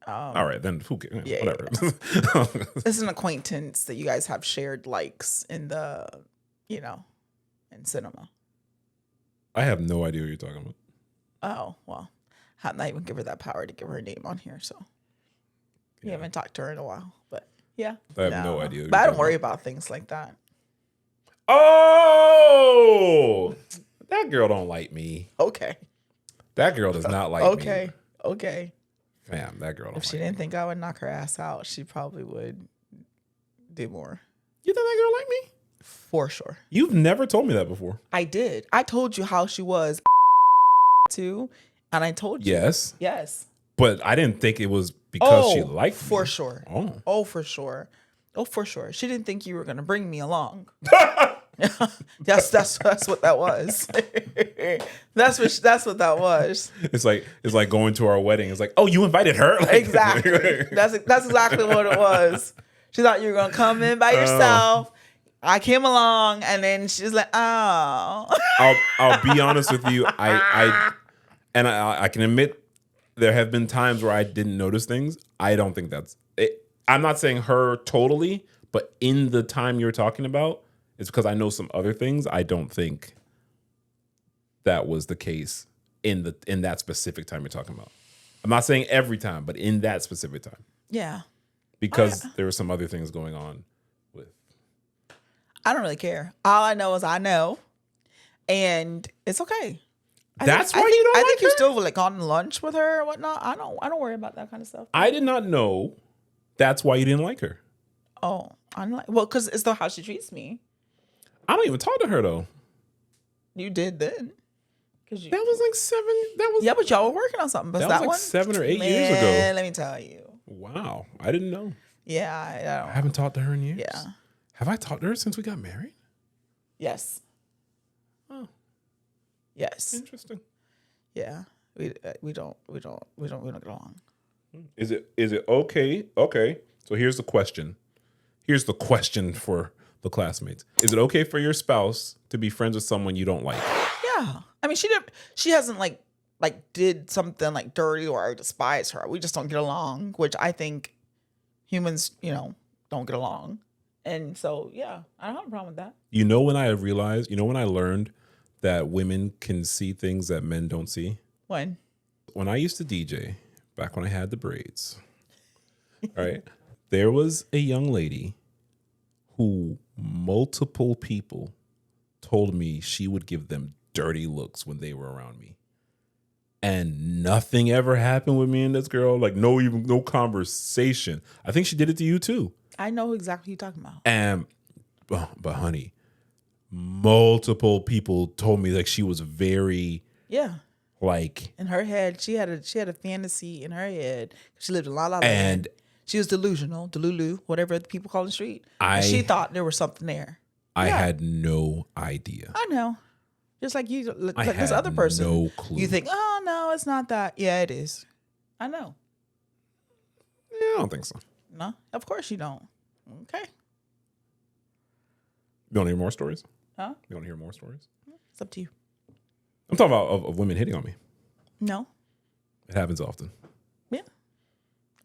All right, then who cares? Yeah, whatever. Yeah. It's an acquaintance that you guys have shared likes in the, you know, in cinema. I have no idea what you're talking about. Oh, well, I'm not even give her that power to give her name on here, so. You haven't talked to her in a while, but yeah. I have no idea. But I don't worry about things like that. Oh, that girl don't like me. Okay. That girl does not like me. Okay. Fam, that girl don't If she didn't think I would knock her ass out, she probably would do more. You think that girl like me? For sure. You've never told me that before. I did. I told you how she was too, and I told you. Yes. But I didn't think it was because she liked me. For sure. Oh, for sure. She didn't think you were gonna bring me along. That's what that was. that's what that was. It's like going to our wedding. It's like, oh, you invited her? Like, exactly. That's exactly what it was. She thought you were gonna come in by yourself. I came along, and then she's like, oh. I'll be honest with you. I can admit there have been times where I didn't notice things. I don't think that's it. I'm not saying her totally, but in the time you're talking about, it's because I know some other things. I don't think that was the case in that specific time you're talking about. I'm not saying every time, but in that specific time. Yeah. Because there were some other things going on with. I don't really care. All I know is I know, and it's okay. That's why you don't like her? I think you're still like on lunch with her or whatnot. I don't worry about that kind of stuff. I did not know that's why you didn't like her. Oh, I'm like, well, because it's the how she treats me. I don't even talk to her though. You did then. That was like 7. That was but y'all were working on something. But that was like one, 7 or 8 years ago. Let me tell you. Wow, I didn't know. Yeah, I haven't talked to her in years. Yeah. Have I talked to her since we got married? Yes. Oh, yes. interesting. Yeah, we don't get along. Is it okay? Okay, so here's the question. Here's the question for the classmates. Is it okay for your spouse to be friends with someone you don't like? Yeah, I mean, she hasn't like did something like dirty or I despise her. We just don't get along, which I think humans, don't get along. And so, yeah, I don't have a problem with that. When I learned that women can see things that men don't see? When I used to DJ, back when I had the braids, right? There was a young lady who multiple people told me she would give them dirty looks when they were around me. And nothing ever happened with me and this girl. Like no conversation. I think she did it to you too. I know exactly what you're talking about. And but honey, multiple people told me like she was very like in her head. She had a fantasy in her head. She lived in La La Land. And she was delusional, delulu, whatever the people call the street. And she thought there was something there. I had no idea. I know. Just like you, like this other person. No clue. You think, oh no, it's not that. Yeah, it is. I know. Yeah, I don't think so. No, of course you don't. Okay. You want to hear more stories? Huh? You want to hear more stories? It's up to you. I'm talking about of women hitting on me. No. It happens often. Yeah.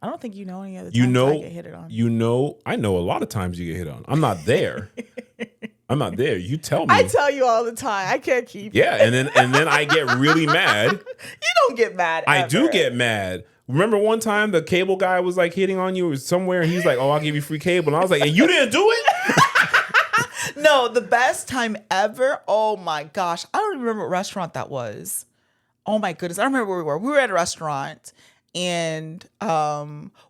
I don't think you know any other times I get hit on. I know a lot of times you get hit on. I'm not there. I'm not there. You tell me. I tell you all the time. I can't keep it. Yeah, and then I get really mad. You don't get mad ever. I do get mad. Remember one time the cable guy was like hitting on you somewhere and he's like, oh, I'll give you free cable. And I was like, and you didn't do it? No, the best time ever. Oh my gosh. I don't even remember what restaurant that was. Oh my goodness. I don't remember where we were. We were at a restaurant and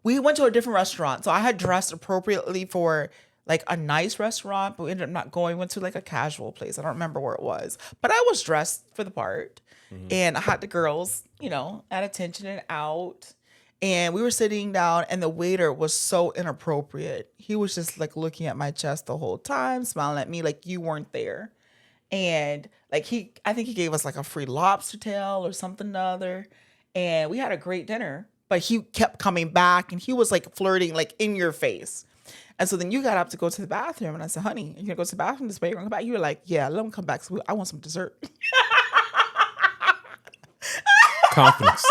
we went to a different restaurant. So I had dressed appropriately for like a nice restaurant, but we ended up not going. We went to like a casual place. I don't remember where it was, but I was dressed for the part. Mm-hmm. And I had the girls, at attention and out. And we were sitting down and the waiter was so inappropriate. He was just like looking at my chest the whole time, smiling at me like you weren't there. And like I think he gave us like a free lobster tail or something or other. And we had a great dinner, but he kept coming back and he was like flirting like in your face. And so then you got up to go to the bathroom and I said, honey, you're gonna go to the bathroom this way, you're gonna come back. You were like, yeah, let him come back. So I want some dessert. Confidence.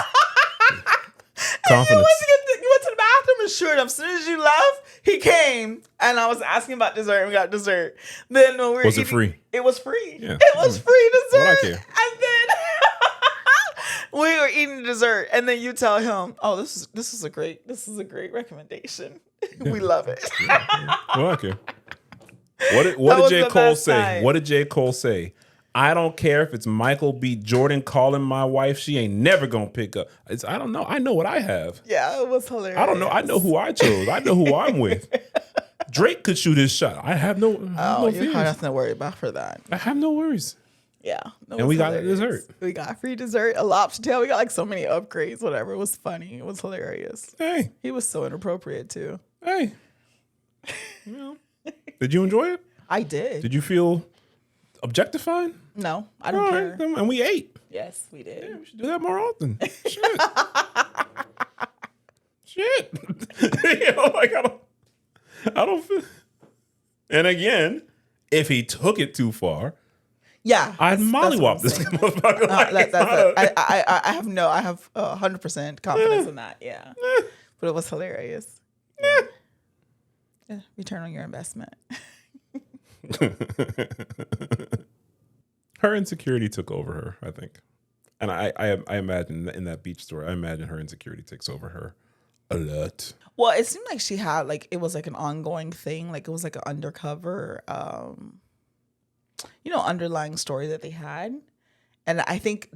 And you went to the bathroom and sure enough, as soon as you left, he came and I was asking about dessert and we got dessert. Then when we were Was it free? It was free. Yeah. It was free dessert. Well, I care. And then we were eating dessert and then you tell him, oh, this is a great recommendation. Yeah. We love it. Yeah. Well, I care. What did J. Cole say? Time. What did J. Cole say? I don't care if it's Michael B. Jordan calling my wife. She ain't never gonna pick up. I don't know. I know what I have. Yeah, it was hilarious. I don't know. I know who I chose. I know who I'm with. Drake could shoot his shot. I have no. You have nothing to worry about for that. I have no worries. Yeah, and we got dessert. We got free dessert, a lobster tail. We got like so many upgrades. Whatever. It was funny. It was hilarious. Hey, he was so inappropriate too. Hey, did you enjoy it? I did. Did you feel objectified? No, I don't care. And we ate. Yes, we did. Yeah, we should do that more often. Shit. I don't feel. And again, if he took it too far, I'd mollywop this motherfucker. I have 100% confidence in that. Yeah, but it was hilarious. Yeah. Return on your investment. Her insecurity took over her, I think. And I imagine in that beach story, I imagine her insecurity takes over her a lot. Well, it seemed like she had it was like an ongoing thing. Like it was like an undercover, underlying story that they had. And I think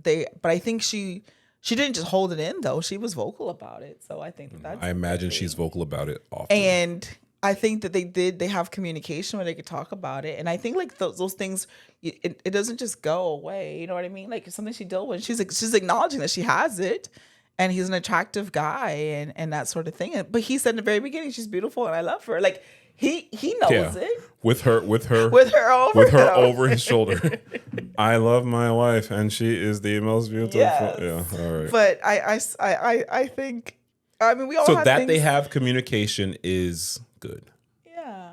she didn't just hold it in though. She was vocal about it. So I think that's. I imagine she's vocal about it often. And I think that they have communication where they could talk about it. And I think like those things, it doesn't just go away. You know what I mean? Like it's something she dealt with. She's acknowledging that she has it, and he's an attractive guy and that sort of thing. But he said in the very beginning, she's beautiful and I love her. Like he knows it. With her over his shoulder. I love my wife and she is the most beautiful. Yes. Yeah, all right. But I think, I mean, we all so have that things, they have communication is good. yeah.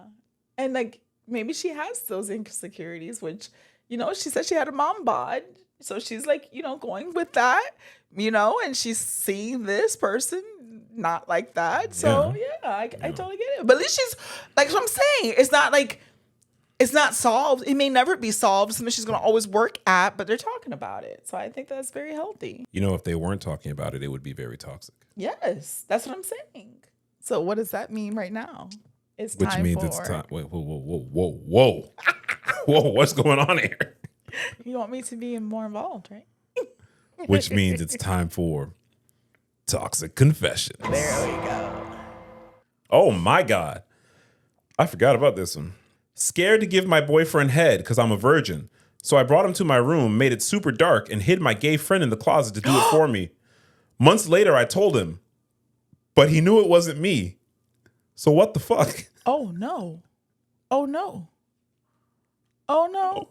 And like maybe she has those insecurities, which, you know, she said she had a mom bod. So she's like, you know, going with that, you know, and she's seeing this person not like that. So I totally get it. But at least she's like what I'm saying. It's not like it's not solved. It may never be solved. Something she's gonna always work at, but they're talking about it. So I think that's very healthy. You know, if they weren't talking about it, it would be very toxic. Yes, that's what I'm saying. So what does that mean right now? It's Which time means for, it's time. Wait, whoa. Whoa, what's going on here? You want me to be more involved, right? Which means it's time for Toxic Confessions. There we go. Oh my God. I forgot about this one. Scared to give my boyfriend head because I'm a virgin. So I brought him to my room, made it super dark, and hid my gay friend in the closet to do it for me. Months later, I told him, but he knew it wasn't me. So what the fuck? Oh no. Oh no. Oh no.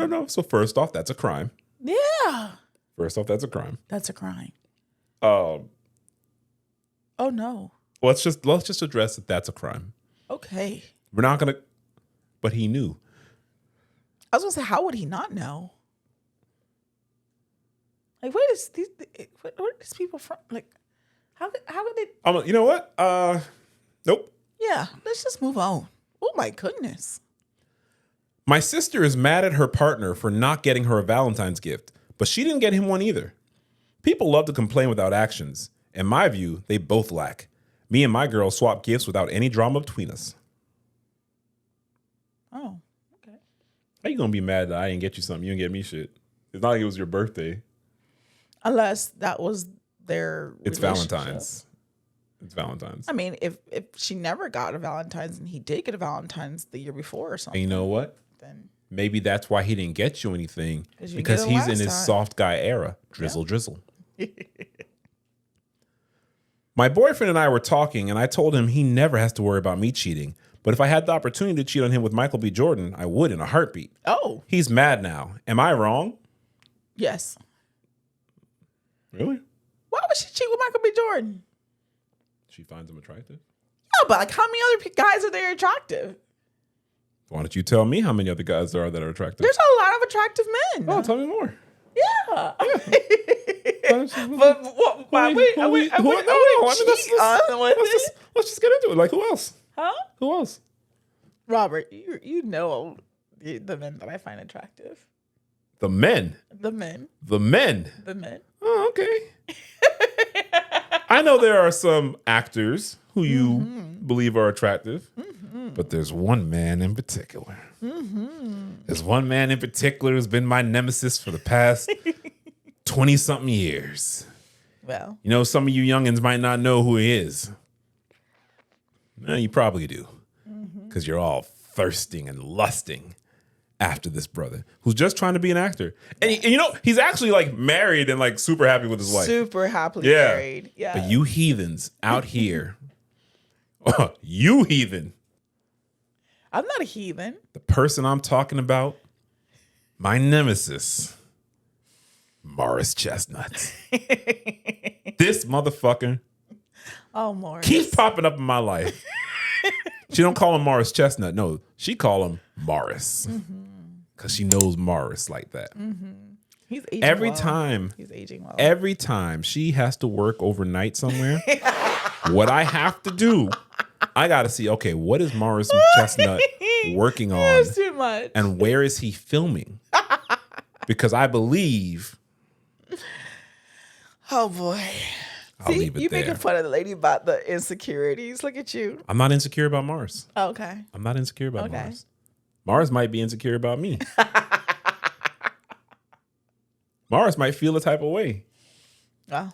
No. So first off, that's a crime. Yeah. First off, that's a crime. That's a crime. Oh no. Let's just address that that's a crime. Okay. We're not gonna. But he knew. I was gonna say, how would he not know? Like, where are these people from? Like, how could they? You know what? Nope. Yeah. Let's just move on. Oh my goodness. My sister is mad at her partner for not getting her a Valentine's gift, but she didn't get him one either. People love to complain without actions. In my view, they both lack. Me and my girl swap gifts without any drama between us. Oh, okay. How you gonna be mad that I didn't get you something? You didn't get me shit. It's not like it was your birthday. Unless that was their It's Valentine's. It's Valentine's. I mean, if she never got a Valentine's and he did get a Valentine's the year before or something. And you know what? Then maybe that's why he didn't get you anything. you Because get it he's in last his time. soft guy era. Drizzle. My boyfriend and I were talking, and I told him he never has to worry about me cheating. But if I had the opportunity to cheat on him with Michael B. Jordan, I would in a heartbeat. Oh. He's mad now. Am I wrong? Yes. Really? Why would she cheat with Michael B. Jordan? She finds him attractive? Yeah, but like how many other guys are there attractive? Why don't you tell me how many other guys there are that are attractive? There's a lot of attractive men. Oh, tell me more. Yeah. Let's just get into it. Like, who else? Huh? Who else? Robert, you know the men that I find attractive. The men. The men. The men. The men. Oh, okay. I know there are some actors who you believe are attractive, but there's one man in particular. There's one man in particular who's been my nemesis for the past 20-something years. Well, You know, some of you youngins might not know who he is. No, you probably do, because you're all thirsting and lusting after this brother who's just trying to be an actor. And you know, he's actually like married and like super happy with his wife. super happily married. Yeah. But you heathens out here, you heathen, I'm not a heathen. the person I'm talking about, my nemesis, Morris Chestnut. This motherfucker Oh, Morris. keeps popping up in my life. She don't call him Morris Chestnut. No, she call him Morris. Because she knows Morris like that. He's aging Every well. time, He's aging well. every time she has to work overnight somewhere, what I have to do, I got to see, okay, what is Morris Chestnut working on? That's too much. And where is he filming? Because I believe Oh boy. I'll leave it you there. making fun of the lady about the insecurities. Look at you. I'm not insecure about Morris. Okay. I'm not insecure about Okay. Morris. Morris might be insecure about me. Morris might feel a type of way. Well,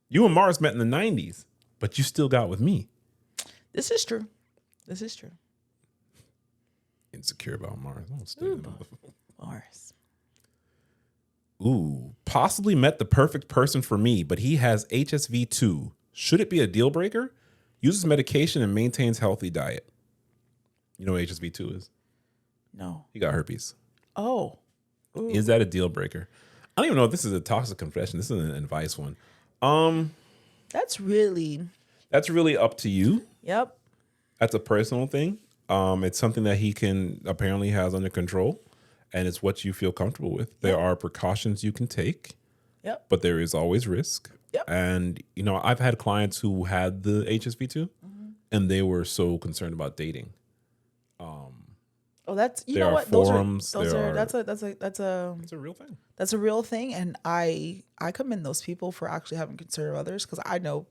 You and Morris met in the 90s, but you still got with me. This is true. This is true. Insecure about Mars. Mars. Ooh, possibly met the perfect person for me, but he has HSV-2. Should it be a deal breaker? Uses medication and maintains healthy diet. You know what HSV-2 is? No. He got herpes. Oh. Ooh. Is that a deal breaker? I don't even know if this is a toxic confession. This is an advice one. That's really up to you. Yep. That's a personal thing. It's something that he can apparently has under control, and it's what you feel comfortable with. There are precautions you can take. Yep. But there is always risk. Yep. And I've had clients who had the HSV-2, and they were so concerned about dating. Oh, that's you know what? Forums, that's a it's a real thing. That's a real thing, and I commend those people for actually having concern of others, because I know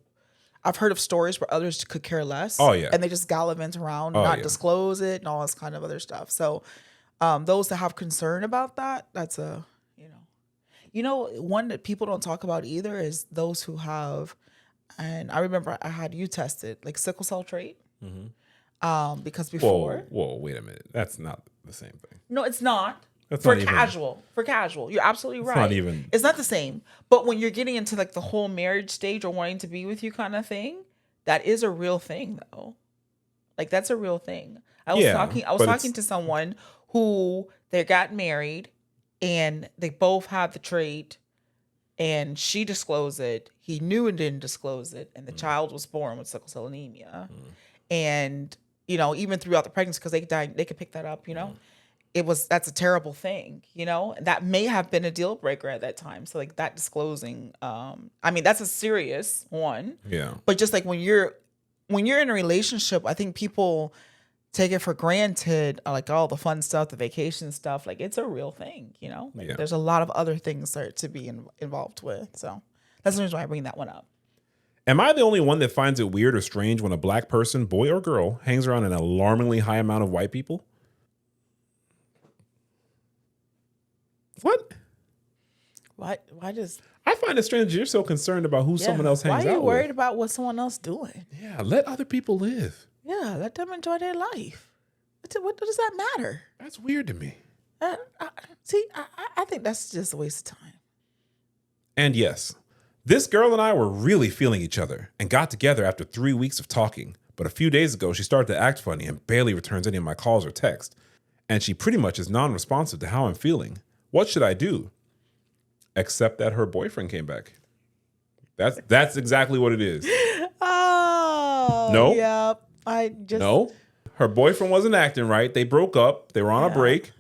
I've heard of stories where others could care less. Oh yeah, and they just gallivant around, not disclose it, and all this kind of other stuff. So, those that have concern about that, that's a one that people don't talk about either is those who have, and I remember I had you tested like sickle cell trait. Mm-hmm. Because before. Whoa, wait a minute. That's not the same thing. No, it's not. That's for not casual. For casual. You're absolutely right. Not even. It's not the same. But when you're getting into like the whole marriage stage or wanting to be with you kind of thing, that is a real thing though. Like that's a real thing. I was talking to someone who they got married and they both had the trait, and she disclosed it. He knew and didn't disclose it. And the child was born with sickle cell anemia. And even throughout the pregnancy, because they could pick that up, that's a terrible thing, and that may have been a deal breaker at that time. So like that disclosing, that's a serious one. Yeah. But just like when you're in a relationship, I think people take it for granted, like all the fun stuff, the vacation stuff, like it's a real thing, There's a lot of other things there to be involved with. So that's the reason why I bring that one up. Am I the only one that finds it weird or strange when a black person, boy or girl, hangs around an alarmingly high amount of white people? What? Why does... I find it strange you're so concerned about who someone else hangs out with. Why are you worried about what someone else doing? Yeah, let other people live. Yeah, let them enjoy their life. What does that matter? That's weird to me. I think that's just a waste of time. And yes, this girl and I were really feeling each other and got together after 3 weeks of talking. But a few days ago, she started to act funny and barely returns any of my calls or texts. And she pretty much is non-responsive to how I'm feeling. What should I do? Except that her boyfriend came back. That's exactly what it is. Oh, no. Yep. No. Her boyfriend wasn't acting right. They broke up. They were on a break.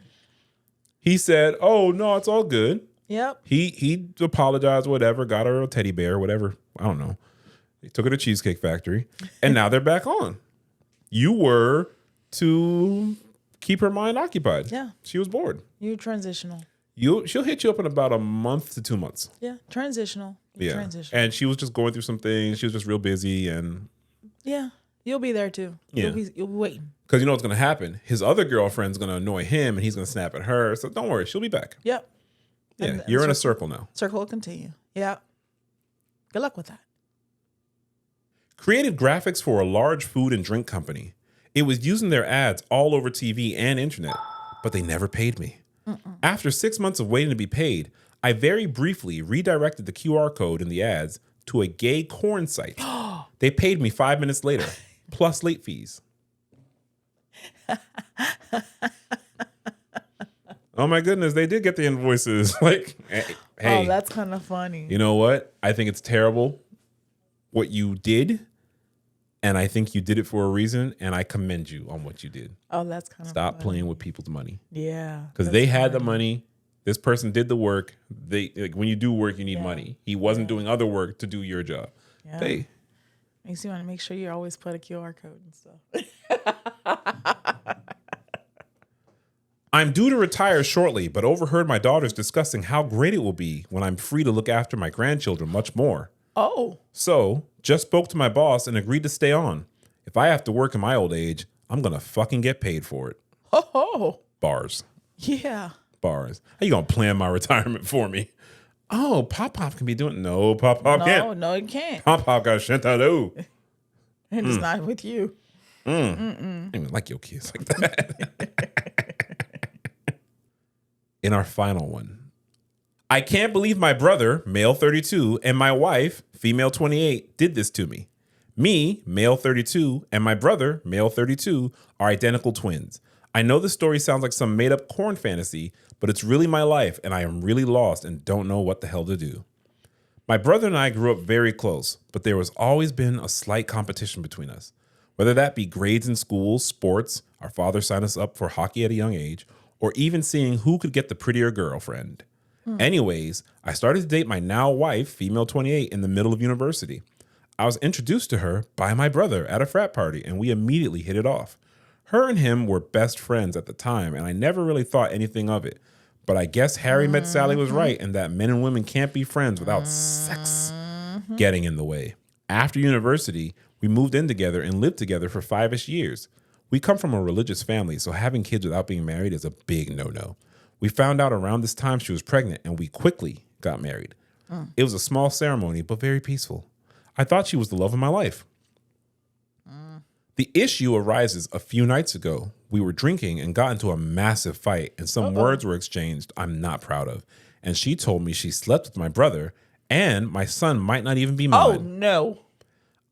He said, "Oh no, it's all good." Yep. He apologized, whatever, got her a teddy bear, whatever. I don't know. He took her to Cheesecake Factory, and now they're back on. You were to keep her mind occupied. Yeah. She was bored. You're transitional. She'll hit you up in about a month to 2 months. Yeah, transitional. Transitional. And she was just going through some things. She was just real busy, and yeah, you'll be there too. Yeah. You'll be waiting. Because you know what's going to happen. His other girlfriend's going to annoy him, and he's going to snap at her. So don't worry, she'll be back. Yep. Yeah, you're in a circle now. Circle will continue. Yeah. Good luck with that. Created graphics for a large food and drink company. It was using their ads all over TV and internet, but they never paid me. After 6 months of waiting to be paid, I very briefly redirected the QR code in the ads to a gay corn site. They paid me 5 minutes later, plus late fees. Oh my goodness, they did get the invoices. Like, hey. Oh, that's kind of funny. You know what? I think it's terrible what you did. And I think you did it for a reason, and I commend you on what you did. Oh, that's kind of Stop playing with people's money. Yeah. Because they had the money. This person did the work. When you do work, you need money. He wasn't doing other work to do your job. Yeah. Hey. Makes you want to make sure you always put a QR code and stuff. I'm due to retire shortly, but overheard my daughters discussing how great it will be when I'm free to look after my grandchildren much more. Oh. So, just spoke to my boss and agreed to stay on. If I have to work in my old age, I'm going to fucking get paid for it. Oh. Bars. Yeah. Bars. How you going to plan my retirement for me? Oh, Pop can be doing... No, Pop can't. No, you can't. Pop got shit to do. And it's not with you. I don't even like your kids like that. In our final one, I can't believe my brother, male 32, and my wife, female 28, did this to me. Me, male 32, and my brother, male 32, are identical twins. I know this story sounds like some made-up corn fantasy, but it's really my life, and I am really lost and don't know what the hell to do. My brother and I grew up very close, but there has always been a slight competition between us. Whether that be grades in school, sports, our father signed us up for hockey at a young age, or even seeing who could get the prettier girlfriend. Anyways, I started to date my now wife, female 28, in the middle of university. I was introduced to her by my brother at a frat party, and we immediately hit it off. Her and him were best friends at the time, and I never really thought anything of it. But I guess Harry Met Sally was right, and that men and women can't be friends without sex getting in the way. After university, we moved in together and lived together for 5-ish years. We come from a religious family, so having kids without being married is a big no-no. We found out around this time she was pregnant, and we quickly got married. It was a small ceremony, but very peaceful. I thought she was the love of my life. The issue arises a few nights ago. We were drinking and got into a massive fight, and some words were exchanged I'm not proud of. And she told me she slept with my brother, and my son might not even be mine. Oh, no.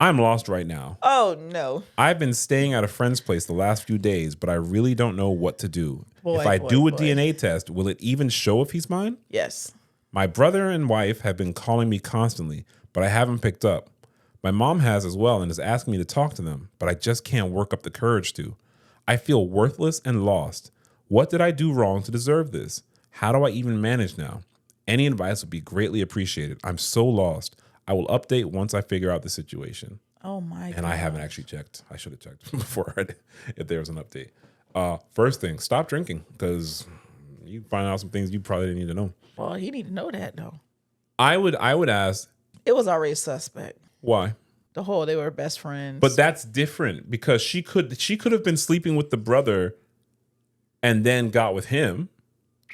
I'm lost right now. Oh, no. I've been staying at a friend's place the last few days, but I really don't know what to do. If I do a DNA test, will it even show if he's mine? Yes. My brother and wife have been calling me constantly, but I haven't picked up. My mom has as well and is asking me to talk to them, but I just can't work up the courage to. I feel worthless and lost. What did I do wrong to deserve this? How do I even manage now? Any advice would be greatly appreciated. I'm so lost. I will update once I figure out the situation. Oh, my God. And I haven't actually checked. I should have checked before if there was an update. First thing, stop drinking, because you find out some things you probably didn't need to know. Well, he need to know that, though. I would ask. It was already suspect. Why? They were best friends. But that's different because she could have been sleeping with the brother and then got with him,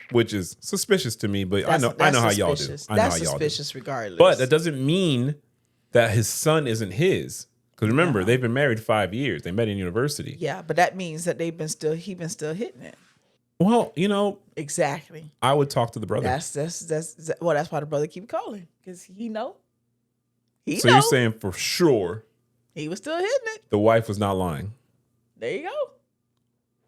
which is suspicious to me. But I know how y'all do. That's suspicious regardless. But that doesn't mean that his son isn't his. Because remember, they've been married 5 years. They met in university. Yeah, but that means that he been still hitting it. Well, Exactly. I would talk to the brother. That's why the brother keep calling, because he know. You're saying for sure he was still hitting it. The wife was not lying. There you go.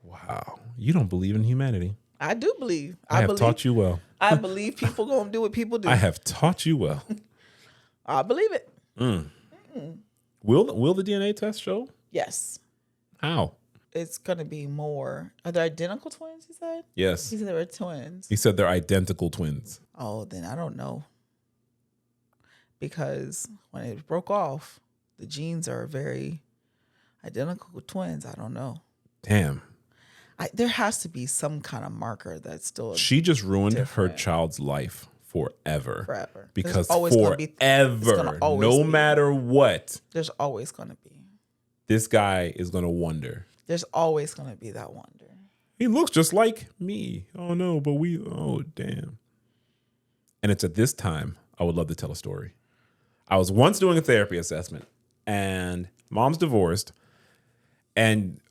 Wow. You don't believe in humanity. I do believe. I have taught you well. I believe people gonna do what people do. I have taught you well. I believe it. Will the DNA test show? Yes. How? It's gonna be more. Are they identical twins? He said. Yes. He said they were twins. He said they're identical twins. Oh, then I don't know. Because when it broke off, the genes are very identical twins. I don't know. Damn. There has to be some kind of marker that's still. She just ruined different. her child's life forever. Forever. Because forever, no matter what, there's always going to be. This guy is going to wonder. There's always going to be that wonder. He looks just like me. Oh, no, but oh, damn. And it's at this time I would love to tell a story. I was once doing a therapy assessment, and mom's divorced, and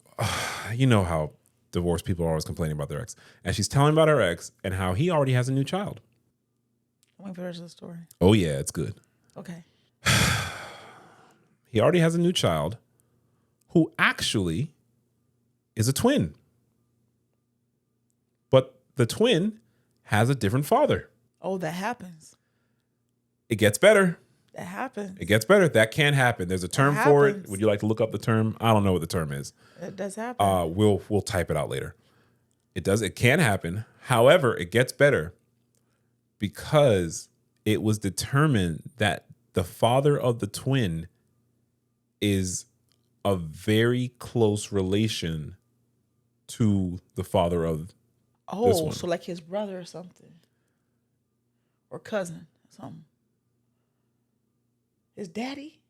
you know how divorced people are always complaining about their ex. And she's telling about her ex and how he already has a new child. I'm waiting for the rest of the story. Oh, yeah, it's good. Okay. He already has a new child who actually is a twin. But the twin has a different father. Oh, that happens. It gets better. That happens. It gets better. That can happen. There's a term for it. Would you like to look up the term? I don't know what the term is. It does happen. We'll type it out later. It does. It can happen. However, it gets better because it was determined that the father of the twin is a very close relation to the father of this one. So like his brother or something, or cousin or something. His daddy?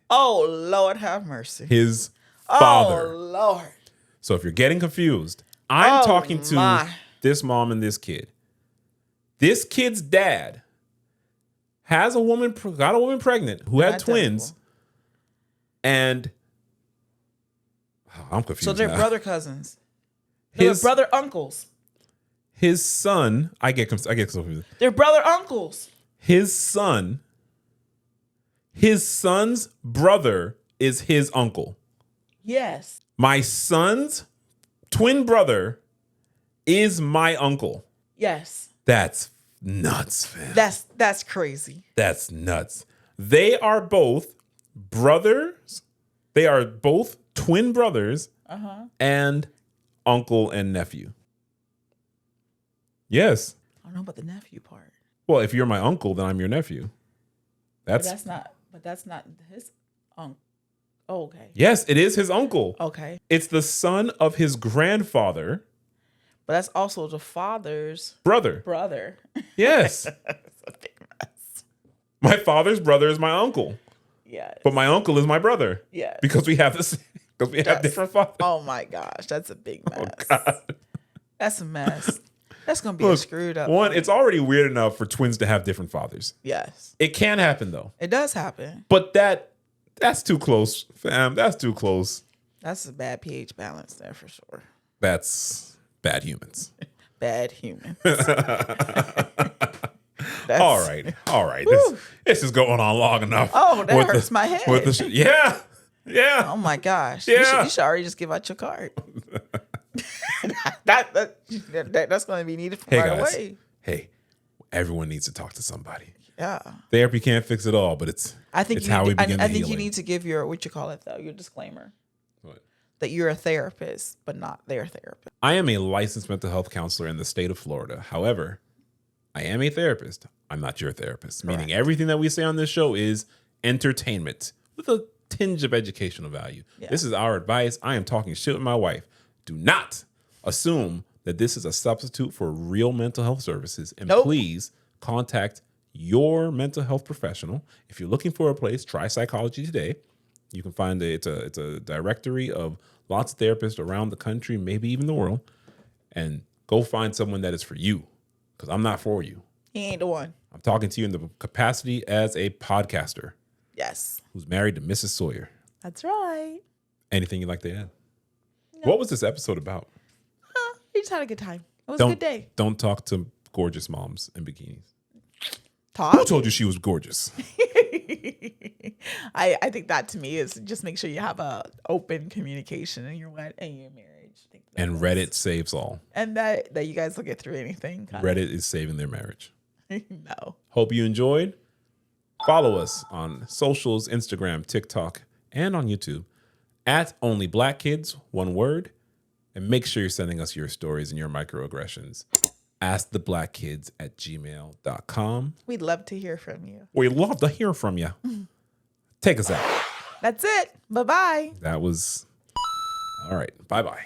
Oh, Lord have mercy. His father. Oh, Lord. So if you're getting confused, I'm talking to this mom and this kid. This kid's dad got a woman pregnant who had twins, and I'm confused. So they're now. brother cousins. They're brother uncles. His son, I get confused. They're brother uncles. His son's brother is his uncle. Yes. My son's twin brother is my uncle. Yes. That's nuts, fam. That's crazy. That's nuts. They are both brothers. They are both twin brothers and uncle and nephew. Yes. I don't know about the nephew part. Well, if you're my uncle, then I'm your nephew. But that's not his uncle. Oh, okay. Yes, it is his uncle. Okay. It's the son of his grandfather. But that's also the father's Brother. Yes. That's a big mess. My father's brother is my uncle. Yes. But my uncle is my brother. Yes. Because we have different fathers. Oh my gosh, that's a big mess. Oh, God. That's a mess. That's gonna be a screwed up. One, it's already weird enough for twins to have different fathers. Yes. It can happen though. It does happen. But that's too close, fam. That's too close. That's a bad pH balance there for sure. That's bad humans. Bad humans. All right. This is going on long enough. Oh, that hurts my head. Yeah. Oh my gosh. Yeah. You should already just give out your card. That's going to be needed right away. Hey, everyone needs to talk to somebody. Yeah. Therapy can't fix it all, but it's how we begin I the think healing. you need to give your, what you call it though, your disclaimer. What? That you're a therapist, but not their therapist. I am a licensed mental health counselor in the state of Florida. However, I am a therapist. I'm not your therapist. Correct. Meaning everything that we say on this show is entertainment with a tinge of educational value. Yeah. This is our advice. I am talking shit with my wife. Do not assume that this is a substitute for real mental health services. And please contact your mental health professional. If you're looking for a place, try Psychology Today. You can find it's a directory of lots of therapists around the country, maybe even the world, and go find someone that is for you, because I'm not for you. He ain't the one. I'm talking to you in the capacity as a podcaster. Yes. Who's married to Mrs. Sawyer. That's right. Anything you'd like to add? No. What was this episode about? We just had a good time. It was a good day. Don't talk to gorgeous moms in bikinis. Talk. Who told you she was gorgeous? I think that to me is just make sure you have a open communication in your marriage. And Reddit saves all. And that you guys will get through anything. Reddit is saving their marriage. No. Hope you enjoyed. Follow us on socials, Instagram, TikTok, and on YouTube at Only Black Kids, one word. And make sure you're sending us your stories and your microaggressions. asktheblackkids@gmail.com. We'd love to hear from you. We'd love to hear from you. Take us out. That's it. Bye-bye. That was all right. Bye-bye.